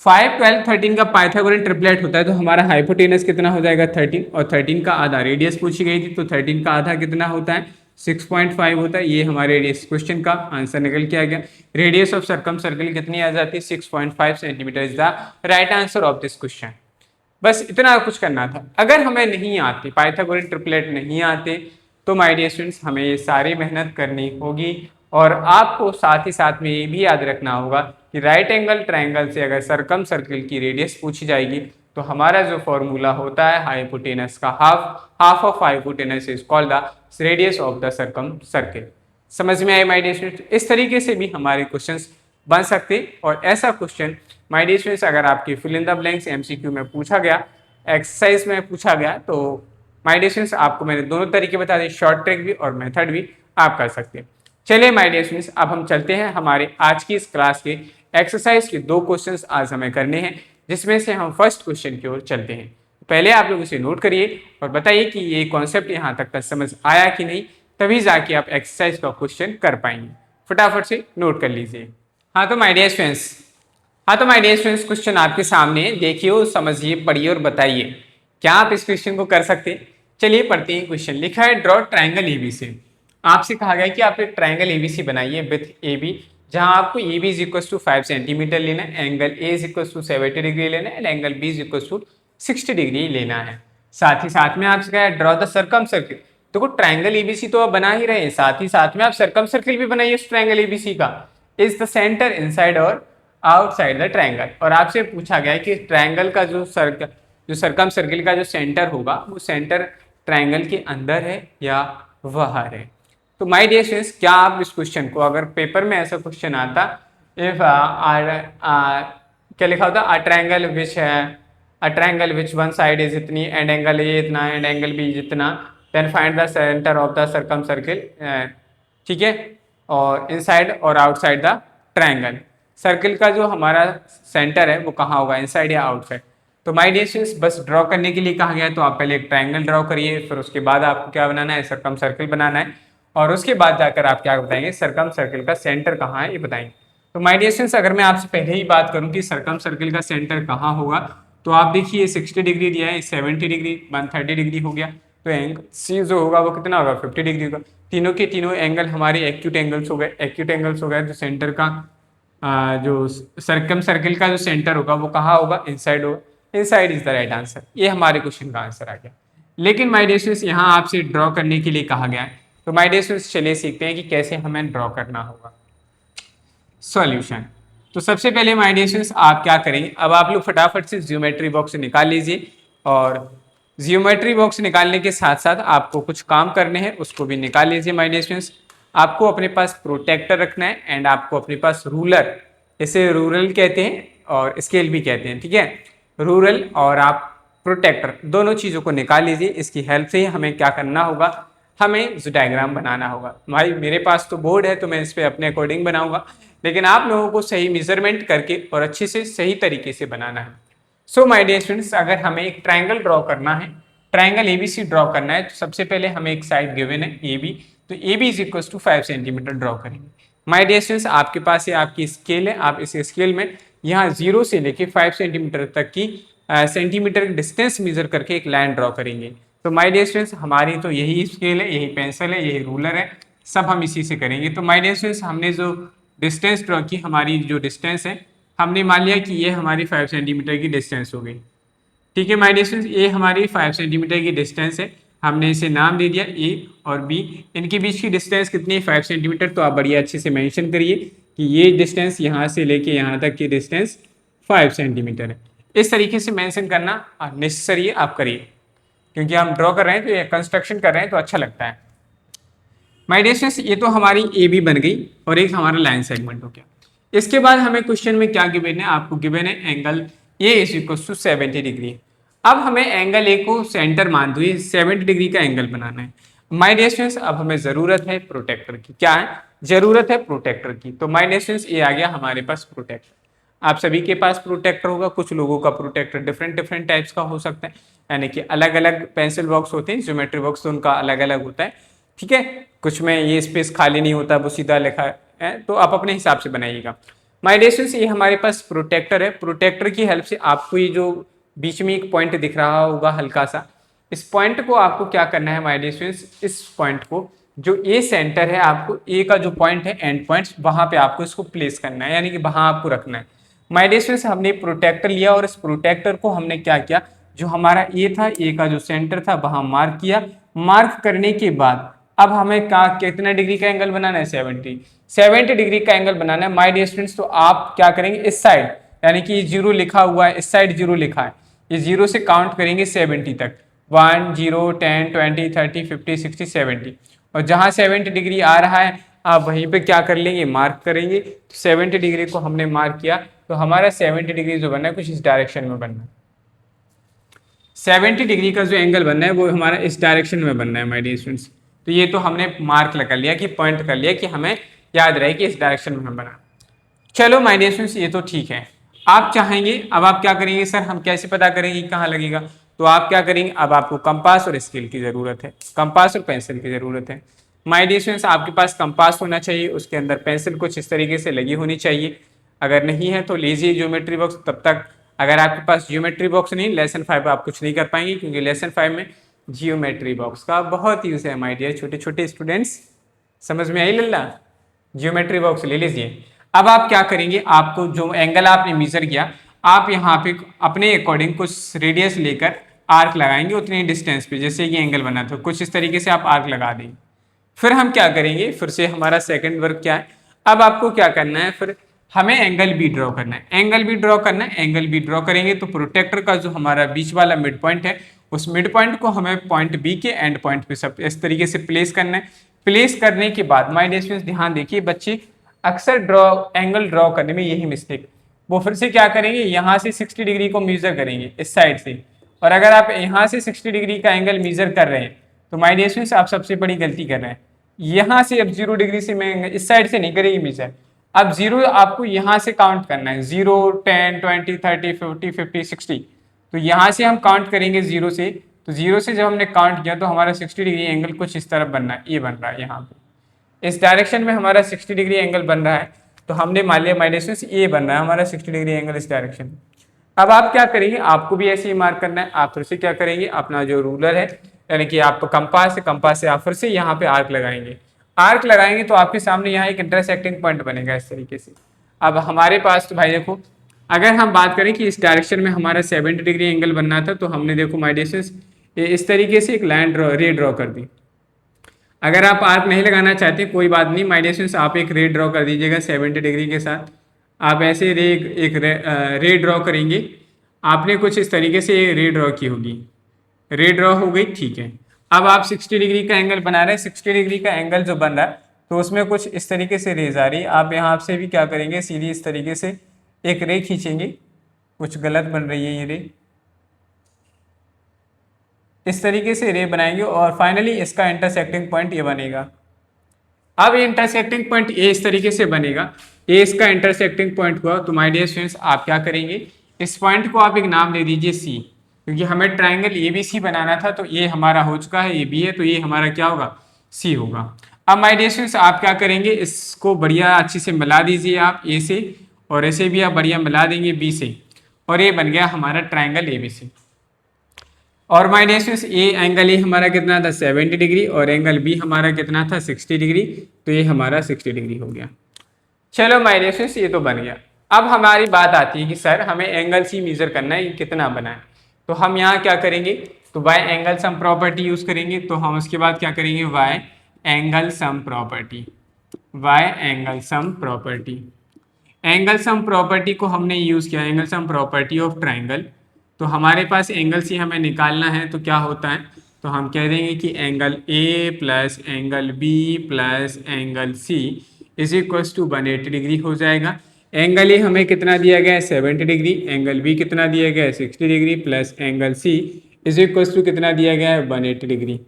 5, 12, 13 का पाइथागोरियन ट्रिपलेट होता है, तो हमारा हाइपोटेनस कितना हो जाएगा? 13, और 13 का आधा रेडियस पूछी गई थी, तो 13 का आधा कितना होता है? 6.5 होता है। ये हमारे रेडियस क्वेश्चन का आंसर निकल के आ गया। रेडियस ऑफ सर्कम सर्किल कितनी आ जाती है? 6.5 centimetre is the right answer of this question. बस इतना कुछ करना था। अगर हमें नहीं आती पाइथागोरियन ट्रिपलेट नहीं आते तो माय डियर स्टूडेंट्स हमें ये सारी मेहनत करनी होगी। और आपको साथ ही साथ में ये भी याद रखना होगा कि राइट एंगल ट्रायंगल से अगर सरकम सर्किल की रेडियस पूछी जाएगी तो हमारा जो फॉर्मूला होता है हाइपोटेनस का half of hypotenuse is called the radius of the circumcircle. समझ में आए माय डियर स्टूडेंट्स? इस तरीके से भी हमारे क्वेश्चंस बन सकते। और ऐसा क्वेश्चन माय डियर स्टूडेंट्स अगर आपके fill in the blanks MCQ में पूछा गया, एक्सरसाइज में पूछा गया, तो माय डियर स्टूडेंट्स आपको मैंने दोनों तरीके बता दिए, शॉर्ट ट्रिक भी और मेथड भी आप कर सकते हैं। चलिए माय डियर स्टूडेंट्स अब हम चलते हैं हमारे आज की इस क्लास के एक्सरसाइज के 2 क्वेश्चंस आज हमें करने हैं, जिसमें से हम फर्स्ट क्वेश्चन की ओर चलते हैं। पहले आप लोग इसे नोट करिए और बताइए कि ये कॉन्सेप्ट यहाँ तक का समझ आया कि नहीं, तभी जाके आप एक्सरसाइज का क्वेश्चन कर पाएंगे। फटाफट से नोट कर लीजिए। हाँ तो माय डियर स्टूडेंट्स क्वेश्चन आपके सामने देखिए, समझिए, पढ़िए और बताइए क्या आप इस क्वेश्चन को कर सकते हैं। चलिए पढ़ते हैं। क्वेश्चन लिखा है ड्रॉ ट्रायंगल एबीसी। आपसे कहा गया कि आप एक ट्रायंगल एबीसी बनाइए विथ एबी, जहां आपको AB is equal to 5 centimetre लेना है, angle A is equal to 70 degree लेना है, angle B is equal to 60 degree लेना है। साथ ही साथ में आपसे कहा है ड्रॉ द सर्कम सर्किल। देखो ट्रायंगल एबीसी तो आप बना ही रहे हैं, साथ ही साथ में आप सर्कम सर्किल भी बनाइए उस ट्रायंगल एबीसी का। इज द सेंटर इनसाइड और आउटसाइड द ट्रायंगल। और आपसे पूछा गया है कि ट्रायंगल का जो सर्कम सर्किल का जो सेंटर होगा वो सेंटर ट्रायंगल के अंदर है या बाहर है। तो माय डियर स्टूडेंट्स क्या आप इस क्वेश्चन को, अगर पेपर में ऐसा क्वेश्चन आता, इफ क्या लिखा होता? A triangle which one side is इतनी एंड एंगल ए इतना एंड एंगल बी इतना, then find the centre of the circumcircle. ठीक है, और इनसाइड और आउटसाइड द ट्रायंगल। सर्किल का जो हमारा सेंटर है वो कहाँ होगा, इनसाइड या आउटसाइड। तो माय डियर स्टूडेंट्स बस ड्रॉ करने के लिए कहा गया है, तो आप पहले एक ट्रायंगल ड्रॉ करिए, फिर उसके बाद आपको क्या बनाना है, सर्कम सर्किल बनाना है, और उसके बाद जाकर आप क्या बताएंगे, सर्कम सर्किल का सेंटर कहाँ है ये बताएंगे। तो माय डियर स्टूडेंट्स अगर मैं आपसे पहले ही बात करूं कि सर्कम सर्किल का सेंटर कहाँ होगा, तो आप देखिए 60 डिग्री दिया है, 70 डिग्री, 130 डिग्री हो गया, तो एंगल सी जो होगा वो कितना होगा, 50 डिग्री होगा। तीनों के तीनों एंगल हमारे एक्यूट एंगल्स हो गए। जो सेंटर का जो सर्कम सर्किल का जो सेंटर होगा वो कहाँ होगा, इनसाइड होगा। Inside is the right answer. ये हमारे क्वेश्चन का आंसर आ गया। लेकिन माय डियर स्टूडेंट्स यहाँ आपसे ड्रॉ करने के लिए कहा गया है, तो माय डियर स्टूडेंट्स चलिए सीखते हैं कि कैसे हमें ड्रॉ करना होगा। सॉल्यूशन। तो सबसे पहले माय डियर स्टूडेंट्स आप क्या करेंगे, अब आप लोग फटाफट से ज्योमेट्री बॉक्स निकाल लीजिए, और ज्योमेट्री बॉक्स निकालने के साथ साथ आपको कुछ काम करने हैं उसको भी निकाल लीजिए। माय डियर स्टूडेंट्स आपको अपने पास प्रोटेक्टर रखना है एंड आपको अपने पास रूलर, इसे रूरल कहते हैं और स्केल भी कहते हैं, ठीक है। रूरल और आप प्रोटेक्टर दोनों चीज़ों को निकाल लीजिए। इसकी हेल्प से हमें क्या करना होगा, हमें जो डायग्राम बनाना होगा। भाई मेरे पास तो बोर्ड है तो मैं इस पर अपने अकॉर्डिंग बनाऊंगा, लेकिन आप लोगों को सही मेजरमेंट करके और अच्छे से सही तरीके से बनाना है। सो माय डियर स्टूडेंट्स अगर हमें एक ट्रायंगल ड्रॉ करना है, ट्रायंगल एबीसी ड्रॉ करना है, तो सबसे पहले हमें एक साइड गिवन है ए बी, तो A B is equal to 5 centimetre draw करेंगे। माय डियर स्टूडेंट्स आपके पास ये आपकी स्केल है, आप इस स्केल में यहाँ 0 से लेके 5 सेंटीमीटर तक की सेंटीमीटर डिस्टेंस मेजर करके एक लाइन ड्रॉ करेंगे। तो माय डियर स्टूडेंट्स हमारी तो यही स्केल है, यही पेंसिल है, यही रूलर है, सब हम इसी से करेंगे। तो माय डियर स्टूडेंट्स हमने जो डिस्टेंस ड्रॉ की, हमारी जो डिस्टेंस है, हमने मान लिया कि ये हमारी 5 सेंटीमीटर की डिस्टेंस हो गई। ठीक है माय डियर स्टूडेंट्स, ये हमारी 5 सेंटीमीटर की डिस्टेंस है, हमने इसे नाम दे दिया ए और बी। इनके बीच की डिस्टेंस कितनी है? 5 सेंटीमीटर। तो आप बढ़िया अच्छे से मेंशन करिए कि ये डिस्टेंस यहाँ से लेके यहाँ तक की डिस्टेंस 5 सेंटीमीटर है। इस तरीके से मेंशन करना नेसेसरी है, आप करिए, क्योंकि हम ड्रॉ कर रहे हैं तो ये कंस्ट्रक्शन कर रहे हैं तो अच्छा लगता है। माय डियर स्टूडेंट्स ये तो हमारी ए बी बन गई और एक हमारा लाइन सेगमेंट हो गया। इसके बाद हमें क्वेश्चन में क्या गिवन है? आपको गिवन है angle A is equal to 70 degree. अब हमें एंगल ए को सेंटर मान दो, 70 डिग्री का एंगल बनाना है। माय डियर स्टूडेंट्स अब हमें जरूरत है प्रोटेक्टर की। क्या है? जरूरत है प्रोटेक्टर की। तो माय डियर स्टूडेंट्स ये आ गया हमारे पास प्रोटेक्टर। आप सभी के पास प्रोटेक्टर होगा, कुछ लोगों का प्रोटेक्टर डिफरेंट टाइप्स का हो सकता है, यानी कि अलग अलग पेंसिल बॉक्स होते हैं, ज्योमेट्री बॉक्स तो उनका अलग अलग होता है। ठीक है, कुछ में ये स्पेस खाली नहीं होता, वो सीधा लिखा है, तो आप अपने हिसाब से बनाइएगा। माय डियर स्टूडेंट्स ये हमारे पास प्रोटेक्टर है। प्रोटेक्टर की हेल्प से आपको ये जो बीच में एक पॉइंट दिख रहा होगा हल्का सा, इस पॉइंट को आपको क्या करना है माय डियर स्टूडेंट्स, इस पॉइंट को जो ए सेंटर है, आपको ए का जो पॉइंट है एंड पॉइंट्स, वहां पे आपको इसको प्लेस करना है, यानी कि वहां आपको रखना है। माय डियर स्टूडेंट्स हमने प्रोटेक्टर लिया और इस प्रोटेक्टर को हमने क्या किया, जो हमारा ए था, ए का जो सेंटर था वहां मार्क किया। मार्क करने के बाद अब हमें क्या कितना डिग्री का एंगल बनाना है? 70 डिग्री का एंगल बनाना है माय डियर स्टूडेंट्स। तो आप क्या करेंगे, इस साइड, यानी कि 0 लिखा हुआ है, इस साइड 0 लिखा है, ये 0 से काउंट करेंगे 70 तक, 1 0 10 20 30 50 60 70, और जहां 70 डिग्री आ रहा है आप वहीं पे क्या कर लेंगे, मार्क करेंगे। तो 70 डिग्री को हमने मार्क किया, तो हमारा 70 डिग्री जो बनना है कुछ इस डायरेक्शन में बनना है। 70 डिग्री का जो एंगल बनना है वो हमारा इस डायरेक्शन में बनना है माय डियर स्टूडेंट्स। तो ये तो हमने मार्क लगा लिया कि पॉइंट कर लिया कि हमें याद रहे कि इस डायरेक्शन में बना। चलो माय डियर स्टूडेंट्स ये तो ठीक है। आप चाहेंगे, अब आप क्या करेंगे, सर हम कैसे पता करेंगे कहाँ लगेगा? तो आप क्या करेंगे, अब आपको कंपास और स्केल की जरूरत है, कंपास और पेंसिल की जरूरत है। माय डियर स्टूडेंट्स आपके पास कंपास होना चाहिए, उसके अंदर पेंसिल कुछ इस तरीके से लगी होनी चाहिए। अगर नहीं है तो लीजिए ज्योमेट्री बॉक्स। तब तक अगर आपके पास ज्योमेट्री बॉक्स नहीं, लेसन 5 आप कुछ नहीं कर पाएंगे, क्योंकि लेसन 5 में जियोमेट्री बॉक्स का बहुत यूज है माय डियर छोटे छोटे स्टूडेंट्स। समझ में आई लल्ला? जियोमेट्री बॉक्स ले लीजिए। अब आप क्या करेंगे, आपको जो एंगल आपने मेजर किया, आप यहाँ पे अपने अकॉर्डिंग कुछ रेडियस लेकर आर्क लगाएंगे उतनी डिस्टेंस पे, जैसे ये एंगल बना था कुछ इस तरीके से आप आर्क लगा देंगे। फिर हम क्या करेंगे, फिर से हमारा सेकंड वर्क क्या है, अब आपको क्या करना है, फिर हमें एंगल बी ड्रॉ करना है। एंगल बी ड्रॉ करना है, एंगल बी ड्रॉ करेंगे तो प्रोटेक्टर का जो हमारा बीच वाला मिड पॉइंट है, उस मिड पॉइंट को हमें पॉइंट बी के एंड पॉइंट पे सब इस तरीके से प्लेस करना है। प्लेस करने के बाद माय डियर स्टूडेंट्स ध्यान देखिए, बच्चे अक्सर एंगल ड्रॉ करने में यही मिस्टेक, वो फिर से क्या करेंगे, यहाँ से 60 डिग्री को मेजर करेंगे इस साइड से, और अगर आप यहाँ से 60 डिग्री का एंगल मेजर कर रहे हैं तो माय डियर स्टूडेंट्स आप सबसे बड़ी गलती कर रहे हैं। यहाँ से अब 0 डिग्री से मैं इस साइड से नहीं करेंगे मेजर, अब 0 आपको यहाँ से काउंट करना है, 0 10 20 30 50 50 60, तो यहाँ से हम काउंट करेंगे 0 से। तो 0 से जब हमने काउंट किया तो हमारा 60 डिग्री एंगल कुछ इस तरफ बनना है, ये बन रहा है यहाँ पे, इस डायरेक्शन में हमारा 60 डिग्री एंगल बन रहा है। तो हमने मान लिया माय डियर स्टूडेंट्स ये बन रहा है हमारा 60 डिग्री एंगल इस डायरेक्शन में। अब आप क्या करेंगे, आपको भी ऐसे ही मार्क करना है। आप फिर से क्या करेंगे, अपना जो रूलर है, यानी कि आप कंपास से आप फिर से यहाँ पे आर्क लगाएंगे। आर्क लगाएंगे तो आपके सामने यहाँ एक इंटरसेक्टिंग पॉइंट बनेगा इस तरीके से। अब हमारे पास तो भाई देखो, अगर हम बात करें कि इस डायरेक्शन में हमारा 70 डिग्री एंगल बनना था, तो हमने देखो माय डियर स्टूडेंट्स इस तरीके से एक लाइन रे ड्रॉ कर दी। अगर आप आर्क नहीं लगाना चाहते कोई बात नहीं माय डियर स्टूडेंट्स, आप एक रे ड्रॉ कर दीजिएगा 70 डिग्री के साथ। आप ऐसे रे ड्रॉ करेंगे, आपने कुछ इस तरीके से रे ड्रॉ की होगी, रे ड्रॉ हो गई, ठीक है। अब आप 60 डिग्री का एंगल बना रहे हैं, 60 डिग्री का एंगल जो बन रहा है तो उसमें कुछ इस तरीके से रेज आ रही है। आप यहाँ से भी क्या करेंगे, सीधी इस तरीके से एक रे खींचेंगे, कुछ गलत बन रही है ये रे, इस तरीके से रे बनाएंगे और फाइनली इसका इंटरसेक्टिंग पॉइंट ये बनेगा। अब ये इंटरसेक्टिंग पॉइंट ए इस तरीके से बनेगा, ए इसका इंटरसेक्टिंग पॉइंट हुआ। तो माय डियर स्टूडेंट्स आप क्या करेंगे, इस पॉइंट को आप एक नाम दे दीजिए सी, क्योंकि हमें ट्राइंगल ए बी सी बनाना था। तो ये हमारा हो चुका है, ए बी है, तो ये हमारा क्या होगा, सी होगा। अब माय डियर स्टूडेंट्स आप क्या करेंगे, इसको बढ़िया अच्छे से मिला दीजिए आप ए से, और ऐसे भी आप बढ़िया मिला देंगे बी से, और ये बन गया हमारा ट्राइंगल एबीसी। और माय डियर स्टूडेंट्स, ये एंगल ए हमारा कितना था 70 डिग्री और एंगल बी हमारा कितना था 60 डिग्री, तो ये हमारा 60 डिग्री हो गया। चलो माय डियर स्टूडेंट्स, ये तो बन गया। अब हमारी बात आती है कि सर हमें एंगल सी मेजर करना है, ये कितना बना है। तो हम यहाँ क्या करेंगे, तो वाई एंगल सम प्रॉपर्टी यूज करेंगे। तो हम उसके बाद क्या करेंगे, वाई एंगल सम प्रॉपर्टी, वाई angle sum property. Angle sum property को हमने यूज किया, angle sum property of triangle. तो हमारे पास एंगल सी हमें निकालना है, तो क्या होता है, तो हम कह देंगे कि angle A plus angle B plus angle C is equals to 180 degree हो जाएगा। एंगल ए हमें कितना दिया गया है 70 डिग्री, एंगल बी कितना दिया गया है 60 degree plus angle C is equals to कितना दिया गया है 180 डिग्री।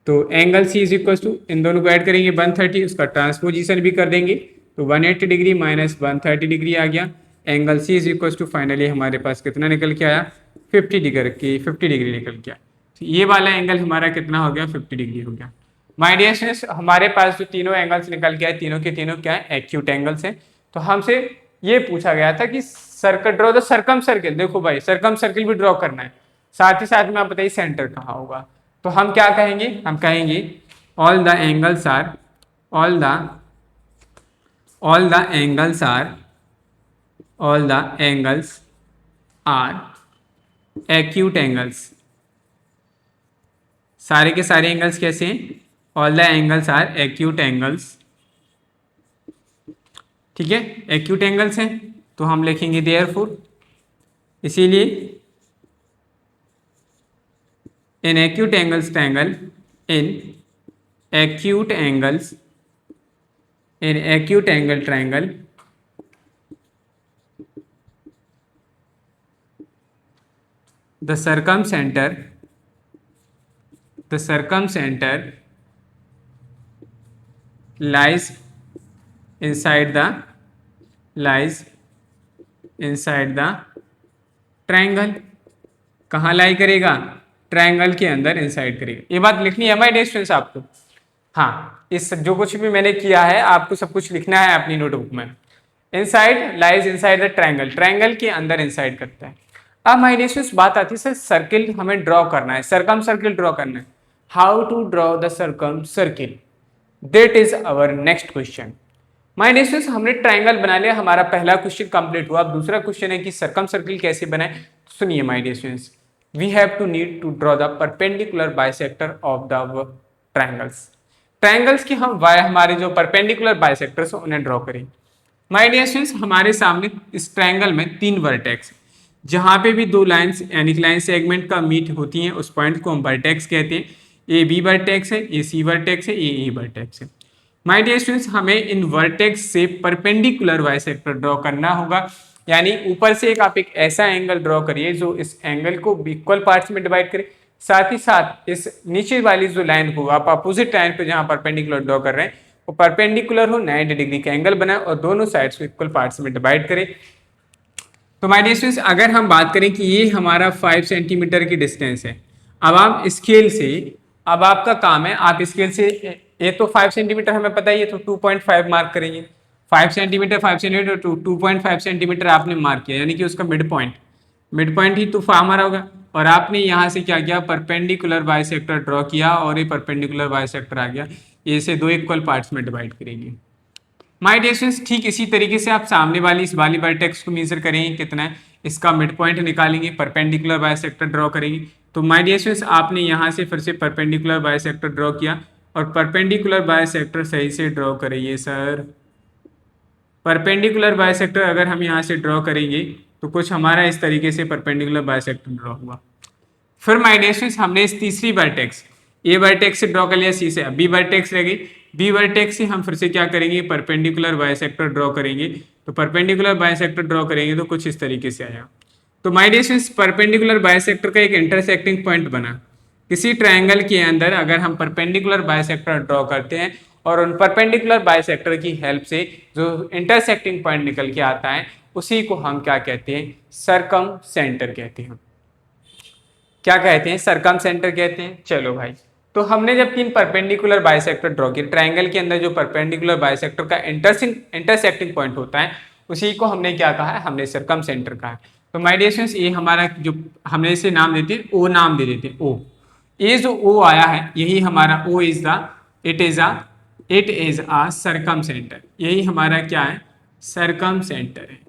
तो angle C is equals to, इन दोनों को ऐड करेंगे 130, उसका ट्रांसपोजिशन भी कर देंगे, तो 180 डिग्री माइनस 130 डिग्री आ गया। Angle C is equals to finally हमारे पास कितना निकल के आया 50 डिग्री निकल के आया। तो ये वाला एंगल हमारा कितना हो गया 50 डिग्री हो गया। माय डियर स्टूडेंट्स, हमारे पास जो तीनों एंगल्स निकल के आए, तीनों के तीनों क्या है एक्यूट एंगल्स हैं। तो हमसे ये पूछा गया था कि सर्कल ड्रॉ द सरकम सर्किल। देखो भाई, सरकम सर्किल भी ड्रॉ करना है, साथ ही साथ में आप बताइए सेंटर कहाँ होगा। तो हम क्या कहेंगे, हम कहेंगे all the angles are, all the angles are acute angles। सारे के सारे एंगल्स कैसे हैं, all the angles are acute angles. ठीक है, एक्यूट एंगल्स हैं, तो हम लिखेंगे देयरफॉर, इसीलिए in acute angles triangle, in acute angles, in acute angle triangle the circumcenter lies inside the triangle। कहाँ लाई करेगा, ट्रायंगल के अंदर इनसाइड करेगा। ये बात लिखनी है माय डियर स्टूडेंट्स आपको। हाँ, इस जो कुछ भी मैंने किया है आपको सब कुछ लिखना है अपनी नोटबुक में। Inside lies inside the triangle, triangle के अंदर इनसाइड करता है। अब माय डियर स्टूडेंट्स बात आती है सर सर्किल हमें ड्रॉ करना है, सरकम सर्किल ड्रॉ करना है। How to draw the circumcircle, that is our next question. My dear students, हमने ट्रायंगल बना लिया, हमारा पहला क्वेश्चन कंप्लीट हुआ। अब दूसरा क्वेश्चन है कि सरकम सर्किल कैसे बनाए। सुनिए my dear students, we have to need to draw the perpendicular bisector of the triangles. Triangles की हम हमारे जो परपेंडिकुलर बाइसेक्टर्स हैं उन्हें ड्रॉ करें। माय डियर स्टूडेंट्स, हमारे सामने इस ट्रायंगल में 3 वर्टेक्स, जहां पे भी 2 लाइंस यानी लाइन सेगमेंट का मीट होती हैं उस पॉइंट को हम वर्टेक्स कहते हैं। ए बी वर्टेक्स है, ए सी वर्टेक्स है, ए वर्टेक्स है। माय डियर स्टूडेंट्स, हमें इन वर्टेक्स से परपेंडिकुलर बाइसेक्टर ड्रॉ करना होगा, यानी ऊपर से आप एक ऐसा एंगल ड्रॉ करिए जो इस एंगल को इक्वल पार्ट्स में डिवाइड करे, साथ ही साथ इस नीचे वाली जो लाइन को आप अपोजिट लाइन पे जहां परपेंडिकुलर ड्रॉ कर रहे हैं वो परपेंडिकुलर हो, 90 डिग्री का एंगल बनाए और दोनों साइड्स को इक्वल पार्ट्स में डिवाइड करें। तो माय डियर स्टूडेंट्स, अगर हम बात करें कि ये हमारा 5 सेंटीमीटर की डिस्टेंस है, अब आप स्केल से, अब आपका काम है आप स्केल से, ये तो 5 सेंटीमीटर हमें पता ही है, तो 2.5 मार्क करेंगे। 5 सेंटीमीटर टू 2.5 सेंटीमीटर आपने मार्क किया, यानी कि उसका मिड पॉइंट ही तो हमारा होगा। और आपने यहाँ से क्या किया, परपेंडिकुलर बाइसेक्टर ड्रॉ किया और ये परपेंडिकुलर बाइसेक्टर आ गया, ये से 2 इक्वल पार्ट्स में डिवाइड करेंगे। माय डियर स्टूडेंट्स, ठीक इसी तरीके से आप सामने वाली इस वाली वर्टेक्स को मेजर करेंगे, कितना है इसका मिड पॉइंट निकालेंगे, परपेंडिकुलर बाइसेक्टर ड्रॉ करेंगे। तो माय डियर स्टूडेंट्स, आपने यहाँ से फिर से परपेंडिकुलर बाइसेक्टर ड्रॉ किया और परपेंडिकुलर बाइसेक्टर सही से ड्रॉ करिए सर। परपेंडिकुलर बाइसेक्टर अगर हम यहाँ से ड्रॉ करेंगे तो कुछ हमारा इस तरीके से परपेंडिकुलर बाइसेक्टर ड्रॉ हुआ। फिर माय डियर स्टूडेंट्स, हमने इस तीसरी वर्टेक्स, ए वर्टेक्स से ड्रॉ कर लिया, सी से, अब बी वर्टेक्स रह गई, बी वर्टेक्स से हम फिर से क्या करेंगे, परपेंडिकुलर बाइसेक्टर ड्रॉ करेंगे। तो परपेंडिकुलर बाइसेक्टर ड्रॉ करेंगे तो कुछ इस तरीके से आया। तो my dear students, perpendicular bisector का एक इंटरसेक्टिंग पॉइंट बना। किसी ट्रायंगल के अंदर अगर हम परपेंडिकुलर बाइसेक्टर ड्रॉ करते हैं और उन परपेंडिकुलर बाइसेक्टर की हेल्प से जो इंटरसेक्टिंग पॉइंट निकल के आता है उसी को हम क्या कहते हैं, सरकम सेंटर कहते हैं। क्या कहते हैं, सरकम सेंटर कहते हैं। चलो भाई, तो हमने जब 3 परपेंडिकुलर बाइसेक्टर ड्रॉ किए, ट्रायंगल के अंदर जो परपेंडिकुलर बाइसेक्टर का इंटरसेक्टिंग पॉइंट होता है उसी को हमने क्या कहा है, हमने सरकम सेंटर कहा है। तो माय डियर स्टूडेंट्स ये हमारा जो हमने इसे नाम देते हैं ओ नाम दे देते हैं ओ। ये जो ओ आया है यही हमारा O is the it is a circumcentre, यही हमारा क्या है सरकम सेंटर है।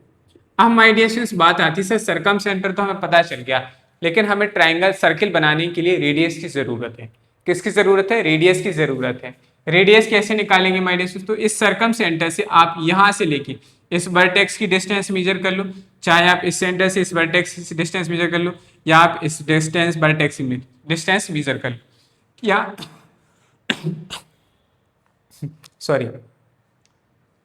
अब माय डियर स्टूडेंट्स बात आती है सर सरकम सेंटर तो हमें पता चल गया, लेकिन हमें ट्राइंगल सर्किल बनाने के लिए रेडियस की जरूरत है। किसकी जरूरत है? रेडियस की जरूरत है। रेडियस कैसे निकालेंगे माय डियर स्टूडेंट्स? तो इस सरकम सेंटर से आप यहां से लेके इस वर्टेक्स की डिस्टेंस मेजर कर लो, चाहे आप इस सेंटर से इस वर्टेक्स की डिस्टेंस मेजर कर लो, या आप इस डिस्टेंस वर्टेक्स में डिस्टेंस मेजर कर लो, या सॉरी